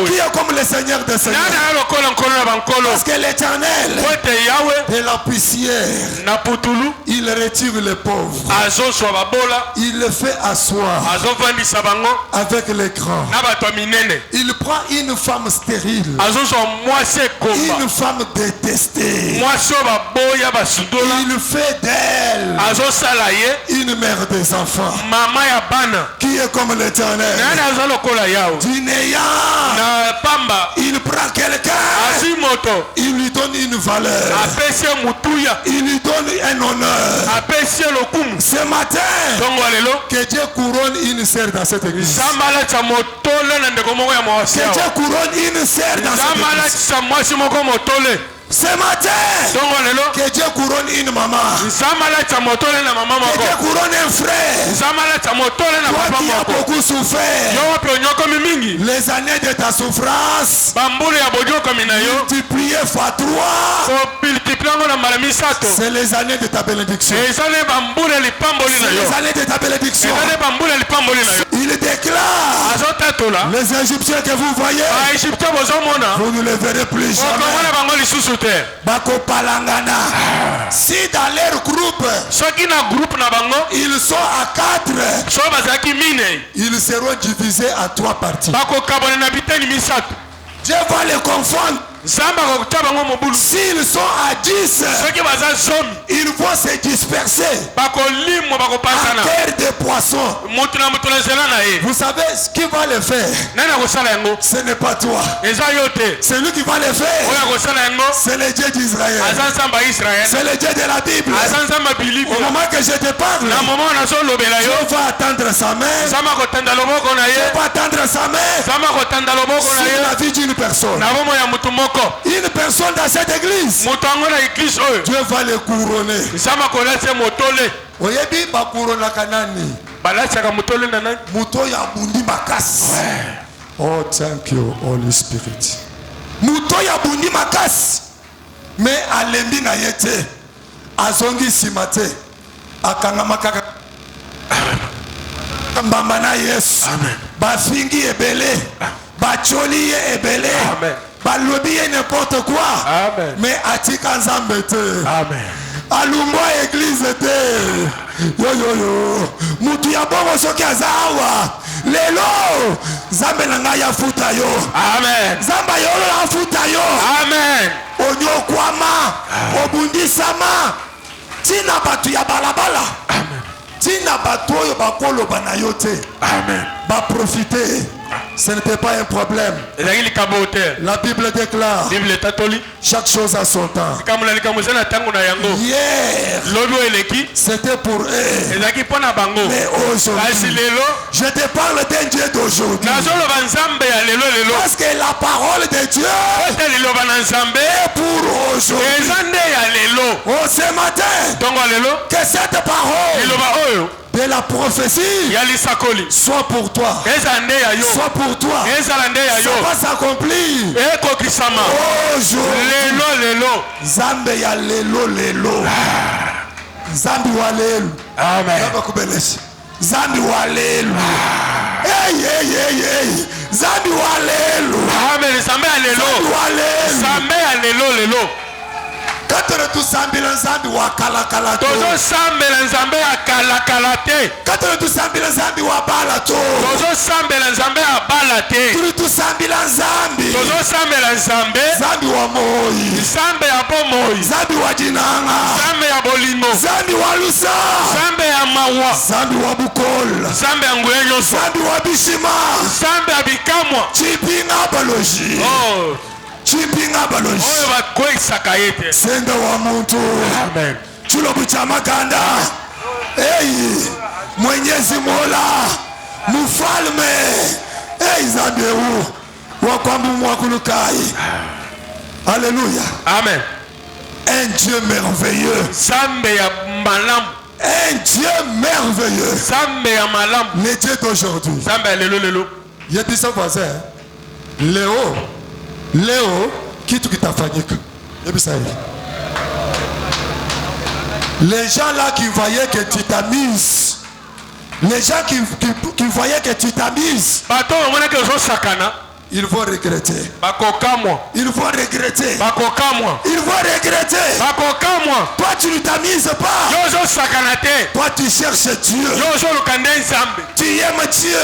Qui est comme le Seigneur des Seigneurs? Parce que l'éternel est la poussière. Il retire les pauvres. Il le fait asseoir avec les grands. Il prend une femme stérile, une femme détestée. Il fait d'elle une mère des enfants. Qui est comme l'éternel? Du néant, il prend quelqu'un, il lui donne une valeur, il lui donne un honneur. Ce matin, que Dieu couronne une sœur dans cette église. Que Dieu couronne une sœur dans cette église. Ce matin, que Dieu couronne une maman. Que Dieu couronne un frère. Toi qui as beaucoup souffert, les années de ta souffrance, multipliées fois 3, c'est les années de ta bénédiction. C'est les années de ta bénédiction. Il déclare, les Égyptiens que vous voyez, vous ne les verrez plus jamais. Si dans leur groupe, ils sont à 4, ils seront divisés à 3 parties. Dieu va les confondre. S'ils sont à 10, ils vont se disperser en terre de poissons. Vous savez ce qui va le faire? Ce n'est pas toi. C'est lui qui va le faire. C'est le Dieu d'Israël. C'est le Dieu de la Bible. Au moment que je te parle, Dieu va attendre sa main. Dieu va attendre sa main sur la vie d'une personne. Une personne dans cette église, Dieu va le couronner. Oyebi ba couronner kanani? Muto ya bundi makasi. Oh, thank you, Holy Spirit. Muto ya bundi makasi. Mais alembi na yete. Azongi simate. Akanga makaka. Mbamba na Yesu. Bafingi ebele. Bacholi ebele. Amen. Balobiye n'importe quoi. Amen. Mais atika nzambe te. Amen. Alumba église te. Yo yo yo. Mutu ya bongo soki azawa. Lelo. Zambe nanga ya futa yo. Amen. Zamba yolo ya futa yo. Amen. Onyo kwama. Obundi sama. Tina batu ya balabala. Amen. Tina batu yo bakolo banayote. Amen. Ba profiter. Ce n'était pas un problème. La Bible déclare chaque chose a son temps. Hier, c'était pour eux. Mais aujourd'hui, je te parle d'un Dieu d'aujourd'hui. Parce que la parole de Dieu est pour aujourd'hui. Oh, ce matin, que cette parole de la prophétie soit pour toi. Soit pour toi. Ça va s'accomplir. Aujourd'hui. Zambe ya lelo. Zambi wa lelo. Amen. Zambi wa lelo. Hey. Zambi wa lelo. Amen. Zambe ya lelo. Zambe ya lelo. Katore tu sambila nzambi wa kalakala to. Tozo sambela nzambe ya kalakala te. Katore tu sambila nzambi wa bala to. Tozo sambela nzambe ya bala te. Turi tu sambila nzambi. Tozo sambela nzambe. Nzambi wa moyi. Nzambe ya bomoi. Nzambi wa jinanga. Nzambe ya bolimo. Nzambi wa lusa. Nzambe ya mawa. Nzambi wa bukola. Nzambe ya nguyenyo. Nzambi wa bishima. Nzambe ya bikamwa. Chipinga baloji. Oh. Chimpinga baloji. Oyo bakwe sakayete. Senda wa muntu. Amen. Chulobu cha makanda. Hey, Mwenyezi Mola, mfalme. Hey, Zambe huu wakwambu mwakulukai. Alléluia. Amen. Un Dieu merveilleux. Zambe ya malam. Un Dieu merveilleux. Zambe ya malam. Le Dieu d'aujourd'hui. Zambe lelo. Il a dit ça voisin. Léo, qui tu t'a fait? Les gens là qui voyaient que tu t'amuses. Les gens qui voyaient que tu t'amuses. Ils vont regretter. Ils vont regretter. Ils vont regretter. Toi tu ne t'amuses pas. Toi tu cherches Dieu. Tu aimes Dieu.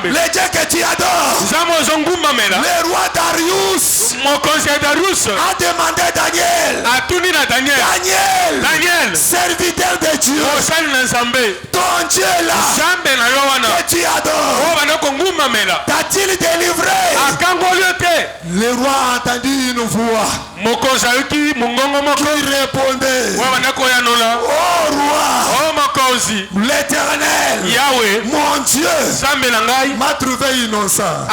Le Dieu que tu adores. Le roi Darius a demandé Daniel, serviteur de Dieu. Ton Dieu là que tu adores. T'a-t-il délivré? Le roi a entendu une voix qui répondait: oh roi, l'Éternel, mon Dieu, m'a trouvé innocent.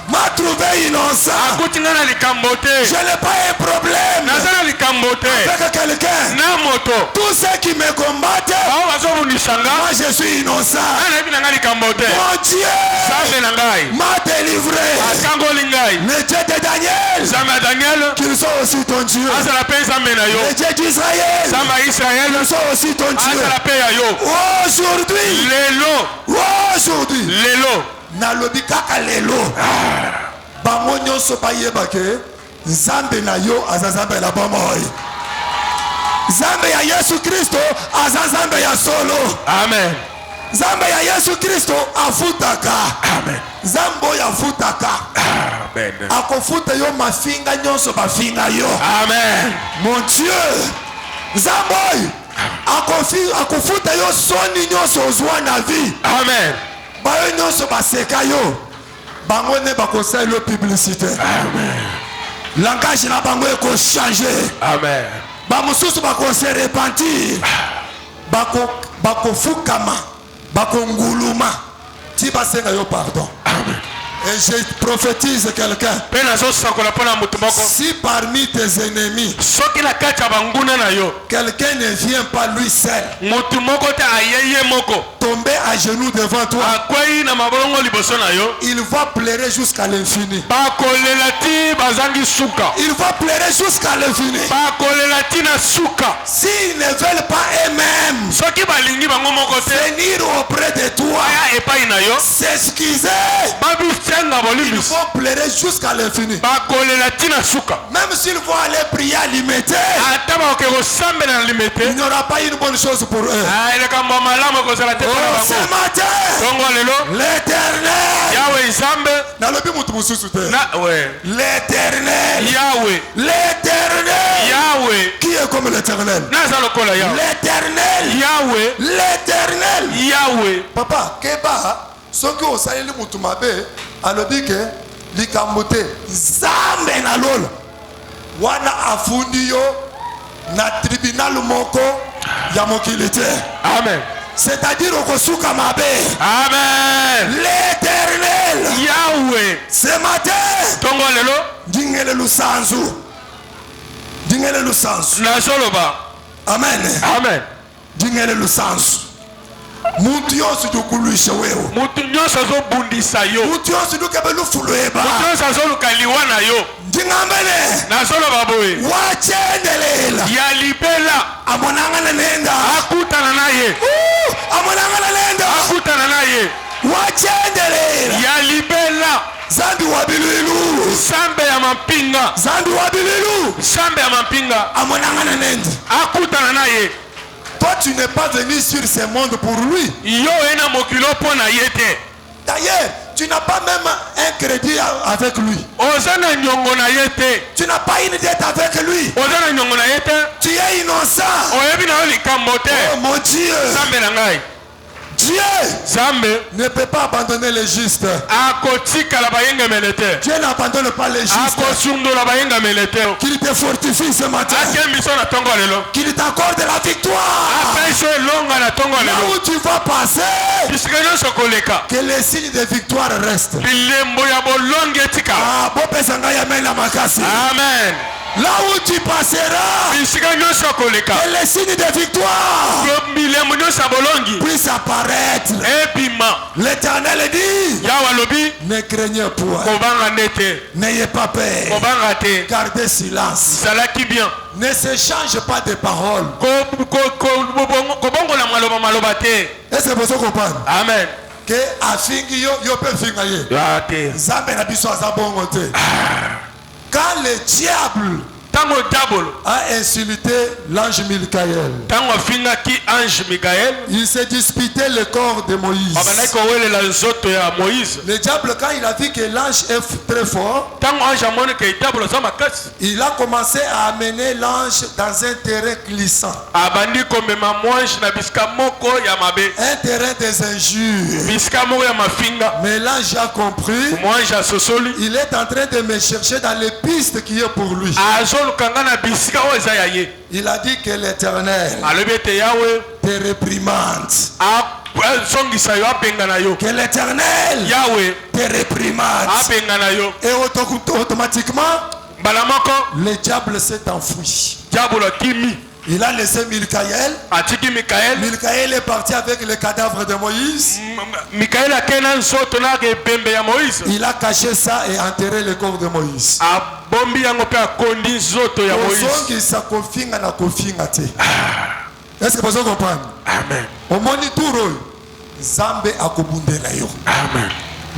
M'a trouvé innocent. Je n'ai pas un problème avec quelqu'un. Tous ceux qui me combattent, moi je suis innocent. Mon Dieu m'a délivré. Le Dieu de Daniel, qu'ils sont aussi ton Dieu. Le Dieu d'Israël, qu'ils sont aussi ton Dieu. Aujourd'hui, nalobi kaka lelo bango nyonso bayeba ke nzambe na yo aza nzambe la bomoi. Nzambe ya Yesu Kristo aza nzambe ya solo. Amen. Nzambe ya Yesu Kristo afutaka. Amen. Nzambo ya futaka. Amen. Akofuta yo mafinga nyonso bafinga yo. Amen. Mon Dieu, Nzambo akofuta yo soni nyonso ozwa na vie. Amen. Bayo nyonso baseka yo bango ne bakosala le publicité. Amen. Langage na bango eko changer. Amen. Ba mususu bakose repentir. Bakofukama, bakonguluma. Ti basenga yo pardon. Amen. Et je prophétise quelqu'un. Si parmi tes ennemis quelqu'un ne vient pas lui seul tomber à genoux devant toi, il va pleurer jusqu'à l'infini. Il va pleurer jusqu'à l'infini. S'ils ne veulent pas eux-mêmes venir auprès de toi, s'excuser, ils vont pleurer jusqu'à l'infini. Même s'ils vont aller prier à l'imité, il n'y aura pas une bonne chose pour eux. Ce matin, l'Éternel, l'Éternel, l'Éternel, qui est comme l'Éternel? L'Éternel, papa, keba soki osaleli mutu mabe alobi ke likambo te nzambe na lola wana afundi yo na tribunal moko ya mokili te. Amen. C'est-à-dire okosuka mabe. Amen. L'Éternel, Yahweh, ce matin tongolelo dingele lusanzu na joloba. Amen. Amen. Dingele lusanzu. Mutu yonso dukuluisha wewe. Mutu nyonso zobundisa yo. Mutu yonso dukabelu fulueba. Mutu yonso zolukaliwa na yo. Dingambele na joloba boye. Wachendelela yalibela amonangana nenda akutana naye. Amonangana nenda akutana naye. Wachendelela yalibela zambi wabilu sambe ya mampinga. Zambi wabilu sambe ya mampinga amonangana nenda akutana naye. Toi tu n'es pas venu sur ce monde pour lui. D'ailleurs, tu n'as pas même un crédit avec lui. Tu n'as pas une dette avec lui. Tu es innocent. Oh mon Dieu. Dieu ne peut pas abandonner les justes. Dieu n'abandonne pas les justes. Qu'il te fortifie ce matin. Qu'il t'accorde la victoire. Là où tu vas passer, que les signes de victoire restent. Amen. Là où tu passeras, que les signes de victoire puissent apparaître. L'Éternel dit, ne craignez point, n'ayez pas peur, gardez silence, ne se change pas de parole. Est-ce que vous comprenez? Amen. Que afingi yo pe finga ye. Zambe na biso azabongo te. Quand le diable a insulté l'ange Michael, il s'est disputé le corps de Moïse. Le diable, quand il a vu que l'ange est très fort, il a commencé à amener l'ange dans un terrain glissant, un terrain des injures. Mais l'ange a compris, il est en train de me chercher dans les pistes qui est pour lui. Il a dit que l'Éternel te réprimande. Que l'Éternel te réprimande. Et automatiquement, le diable s'est enfoui. Il a laissé Michael. Michael est parti avec le cadavre de Moïse. Il a caché ça et enterré le corps de Moïse. Est-ce que vous comprenez? Amen. Au monitour, Zambe akobundela yo. Amen.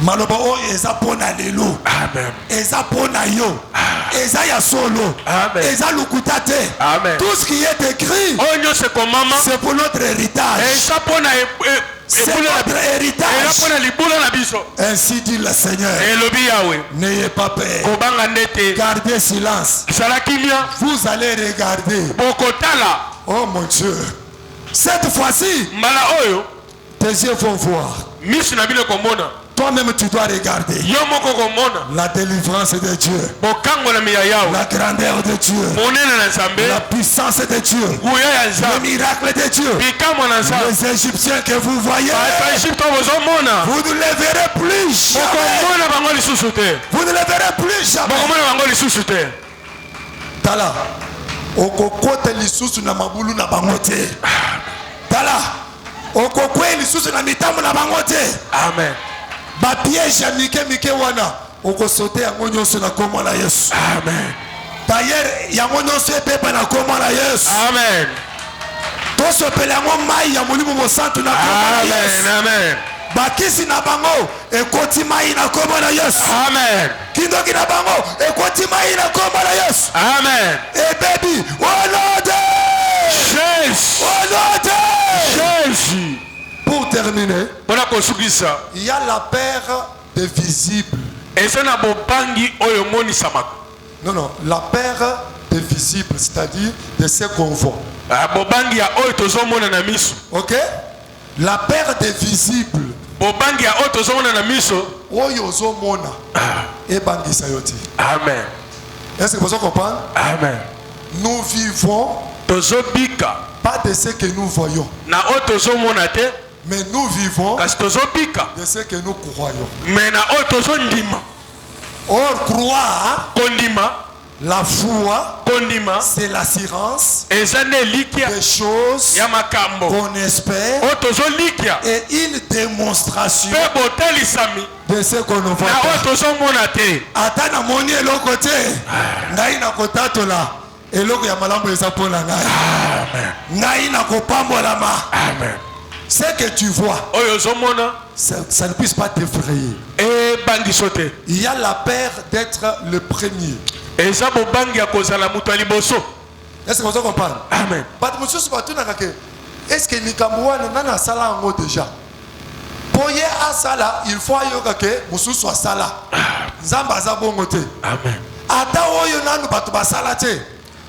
Maloba o eza pona lelo. Amen. Eza pona yo. Eza ya solo. Amen. Eza lukutate. Amen. Tout ce qui est écrit, c'est pour notre héritage. C'est notre héritage. Ainsi dit le Seigneur. N'ayez pas peur. Gardez silence. Vous allez regarder. Oh mon Dieu. Cette fois-ci, tes yeux vont voir. Toi-même tu dois regarder la délivrance de Dieu, la grandeur de Dieu, la puissance de Dieu, le miracle de Dieu. Les Égyptiens que vous voyez, vous ne les verrez plus jamais. Vous ne les verrez plus jamais. Tala okokote lisusu na mabulu na bangote. Tala okokwe lisusu na mitamu na bangote. Amen. Ba piège mike wana okosote yango nyonso na kombo na Yesu. Amen. D'ailleurs yango nyonso epepa na kombo na Yesu. Amen. Tosopela yango mai ya molimo mosantu na kombo na Yesu. Amen. Bakisi na bango ekoti mai na kombo na Yesu. Amen. Kindoki na bango ekoti mai na kombo na Yesu. Amen. Et baby, oh Lord, Jésus. Oh Lord, Jésus. Pour terminer, il y a la paire des visibles. Non, la paire des visibles, c'est-à-dire de ce qu'on voit. Ok? La paire des visibles. Amen. Est-ce que vous comprenez? Amen. Nous vivons pas de ce que nous voyons. Mais nous vivons de ce que nous croyons. Or, croire, la foi, c'est l'assurance des choses qu'on espère et une démonstration de ce qu'on ne voit pas. Atana moni elokote, ngai na kotatola, eloko ya malambo eza pona ngai. Ngai na kopambola ma. Amen. Ce que tu vois, ça ne puisse pas t'effrayer. Il y a la peur d'être le premier. Est-ce que vous comprenez? Amen. Est-ce que Nikamouane n'a sala en déjà? Pour y a sala, il faut que Moussou soit sala. Zamba zabongote. Amen. Ata oyo nanu batu basala te.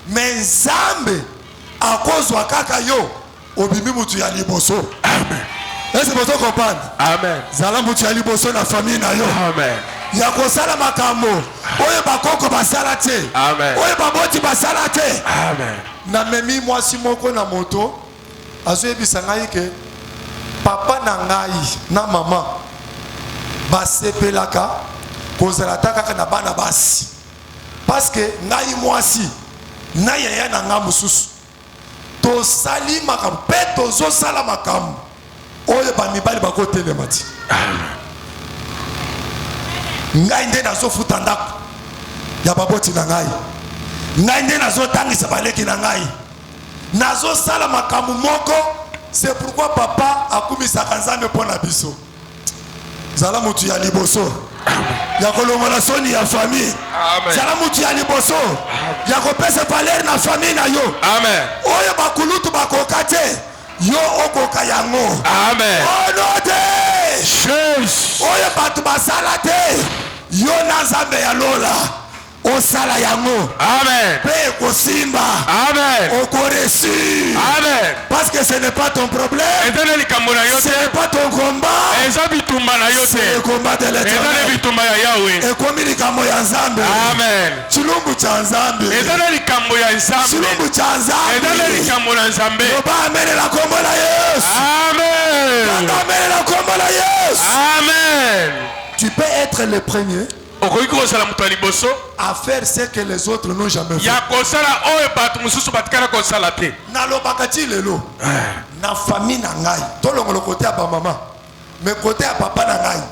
Mais Zambe à cause de kaka yo. Obimi mutu ya liboso. Amen. Est-ce que vous comprenez? Amen. Zala mutu ya liboso na famille na yo. Amen. Ya kosala makambo. Oye bakoko basala te. Amen. Oye baboti basala te. Amen. Na memi mwasi moko na moto. Azo yebisa ngai ke papa na ngai na mama basepelaka kozala taka na bana basi. parce que ngai mwasi na yaya na nga mususu to sali makambo pe tozo sala makambo oyo ba mibali bakotelema ti ngai nde nazofuta ndako ya baboti na ngai nde nazotangisa baleki na ngai nazosala makambo moko. C'est pourquoi papa akumisaka nzambe mpona biso zala mutu ya liboso ya kolongola soni ya famille. Zala mutu ya liboso ya kopesa valeur na famille na yo. Amen. Oyo bakulutu bakoka te yo okoka yango. Amen. Onote Jesus. Oyo batu basala te yo na nzambe ya lola osala yango. Amen. Pe kosimba. Amen. Okoresu. Amen. Parce que ce n'est pas ton problème. Ce n'est pas ton combat. C'est le combat de l'Éternel. Et comme il y a Nzambe. Amen. Chilumbu cha Nzambe. Chilumbu cha Nzambe. Yoba amene la kombo la Yesu. Amen. Yoba amene la kombo la Yesu. Amen. Tu peux être le premier à faire ce que les autres n'ont jamais fait. Nalobakati lelo na famille na ngai tolongolo côté ya ba maman mais côté ya papa na ngai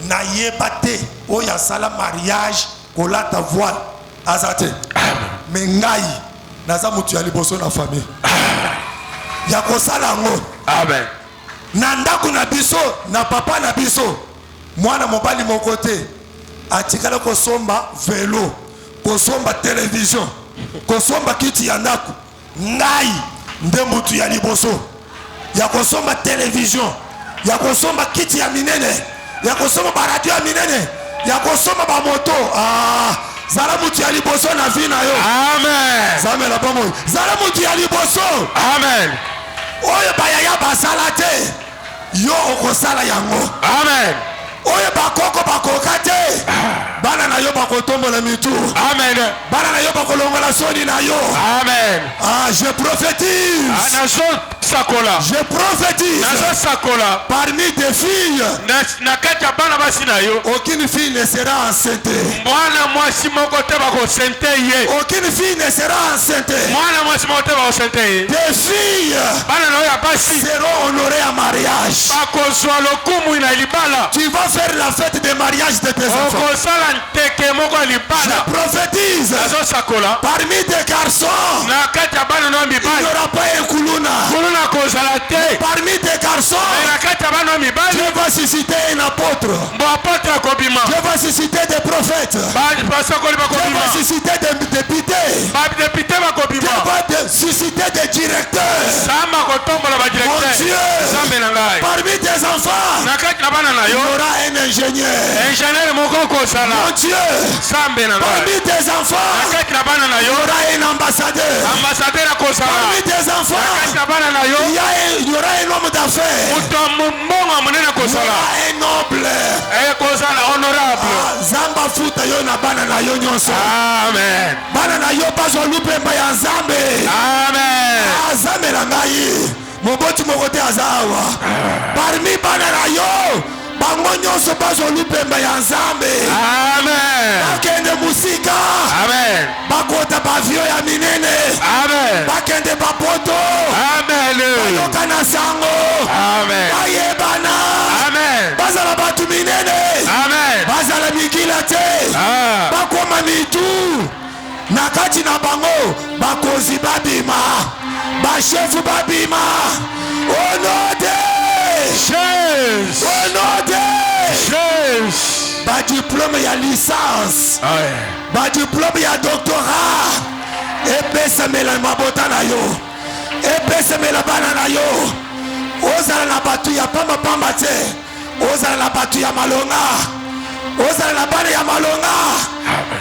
na yebate o ya sala mariage kolata voile azate mais ngai naza mutu ya liboso na famille ya kosala ngo. Amen. Na ndako na biso na papa na biso mwana mobali mokote atikala kosomba vélo kosomba télévision kosomba kiti ya ndako ngai nde mutu ya liboso ya kosomba télévision ya kosomba kiti ya minene ya kosomba baradio ya minene ya kosomba ba moto. Zala mutu ya liboso na vie na yo. Amen. Zamela pamoja zala mutu ya liboso. Amen. Oyo bayaya basala te yo okosala yango. Amen. Oye bakoko bakoka te bana na yo bakotombola mitu. Amen. Bana na yo bakolongola soni na yo. Amen. Je prophétise. Je prophétise parmi des filles. Aucune fille ne sera enceinte. Aucune fille ne sera enceinte. Des filles seront honorées à mariage. Tu vas faire la fête de mariage de tes enfants. Je prophétise parmi des garçons. Il n'y aura pas un koulouna. Parmi des garçons, Dieu va susciter un apôtre. Dieu va susciter des prophètes. Dieu va susciter des députés. Dieu va susciter des directeurs. Mon Dieu, parmi tes enfants, il y aura un ingénieur. Mon Dieu, parmi tes enfants, il y aura un ambassadeur. Parmi tes enfants, il y aura un homme d'affaires. Il y aura un noble. Zamba futa yo na bana na yo nyonso. Amen. Bana na yo bazo lupemba ya Nzambe. Amen. Nzambe na ngai moboti mokote azawa. Parmi bana na yo bango nyonso bazo lupemba ya Nzambe. Amen. Bakende musika. Amen. Bakota bavio ya minene. Amen. Bakende bapoto. Amen. Bayoka na sango. Amen. Bayebana. Amen. Bazala batu minene. Amen. Bazala mikila te. Bakoma mitu. Nakati na bango bakozi babima. Bashefu babima. Onode. Jesus. Onode. Jesus. Ba diplôme ya licence. Ba diplôme ya doctorat. Epesa mela mabota na yo. Epesa mela bana na yo. Ozala na batu ya pamba pamba te. Ozala na batu ya malonga. Ozala na bana ya malonga.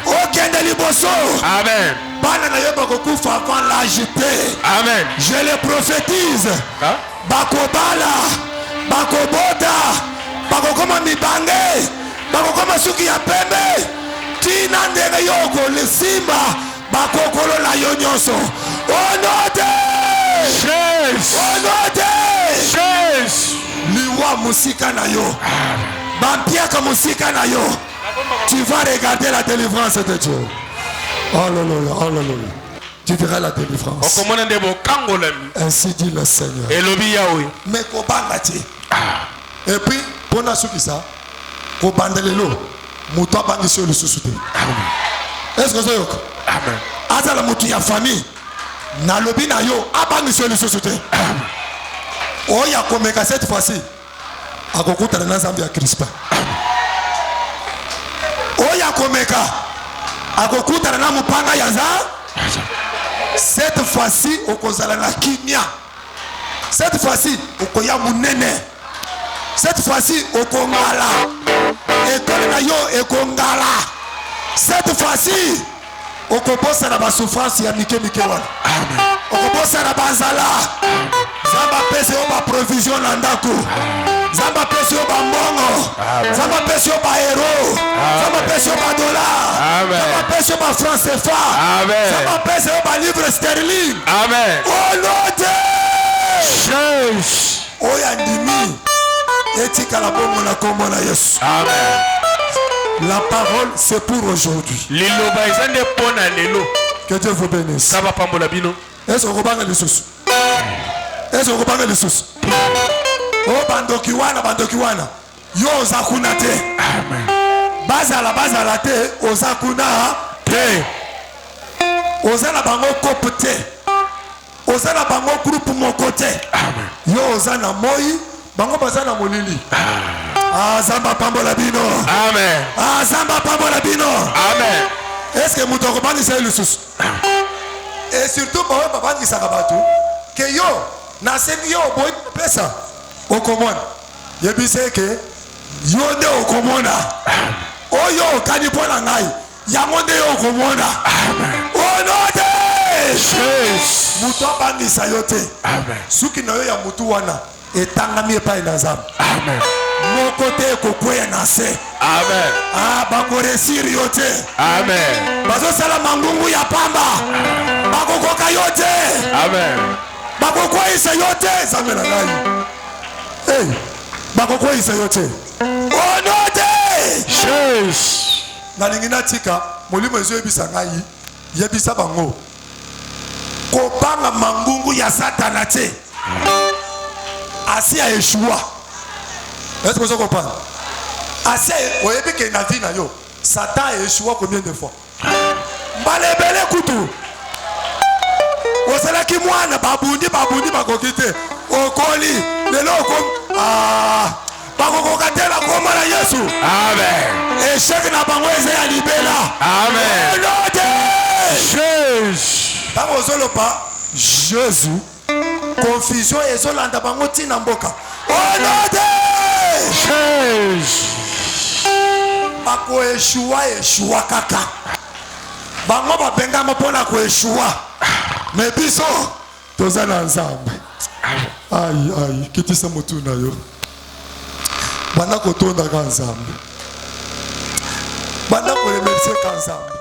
Okende liboso. Amen. Bana na yo bakokufa avant l'âge te. Amen. Je le prophétise. Bakobala. Bakobota. Bakokoma mibange. Bakokoma suki ya pembe. Tina ndenge yoko le simba. Bakokolo la yo nyonso. Onote. Jesus. Onote. Jesus. Liwa musika na yo. Bampiaka musika na yo. Tu vas regarder la délivrance de Dieu. Oh là là, oh là là. Tu verras la délivrance. Ainsi dit le Seigneur. Mais et puis, pour la soupe, ça, pour bandelelo, mouton bangi sur le sous-souté. Est-ce que c'est ça? Amen. Aza la mouton ya famille, na lobi na yo, abangi sur le sous-souté. Oh ya komeka cette fois-ci, akokuta na Nzambe ya Crispin. Oh ya komeka, akokuta na mupanga ya za. Cette fois-ci, okozala na kimia. Cette fois-ci, okoya munene. Cette fois-ci, okongala. École na yo ekongala. Cette fois-ci, okobosa na ba souffrance ya mike wana. Amen. Okobosa na bazala. Zamba pese yo ba provision na ndako. Zamba pese yo ba mbongo. Zamba pese yo ba héros. Zamba pese yo ba dollar. Zamba pese yo ba franc CFA. Zamba pese yo ba livre sterling. Amen. Oh Lord. Jesus. Oh ya ndimi. Etika la bombe na kombo na Yesu. Amen. La parole c'est pour aujourd'hui. Que Dieu vous bénisse. Est-ce qu'on reparle les sous? Est-ce qu'on reparle les sous? Oh bandokiwana. Yo zakuna te. Amen. Bazala te. Ozakuna te. Ozala bango kope te. Ozala bango groupe moko te. Amen. Yo ozana moi. Bango bazana molili. Zamba pambola bino. Amen. Zamba pambola bino. Amen. Est-ce que mouton reparle les sous? Et surtout pour papa qui s'arabatu que yo na seni yo boy pesa okomona yebise ke yo nde okomona oyo kanipona ngai yango nde okomona oh no de Jesus muto bangisa yote amen suki na yo ya mutu wana etangami epai na Nzambe amen moko te kokweya na se amen bakoresiri yote amen bazosala mangungu ya pamba bakokoka yote amen bakokweyisa yote Nzambe na ngai hey bakokweyisa yote oh no te Jesus nalingi natika molimo ezo yebisa ngai yebisa bango kopanga mangungu ya satana te asi ya Yeshua. Est-ce que vous comprenez? Assez, vous voyez que dans la vie, Satan a échoué combien de fois? Balebele kutu. Osala ki mwana babundi bakokite. Okoli, lelo kom bakokokate la koma na Yesu. Amen. Échec na bango eze ya libela. Amen. Jésus. Tango zolopa Jésus. Confusion ezolanda bango tina mboka. Oh Lord. Bako Yeshua kaka. Bango babenga mopona ko Yeshua. Mais biso tozana Nzambe. Ai kitisa mutu na yo. Bana ko tonda ka Nzambe. Bana ko remercier ka Nzambe.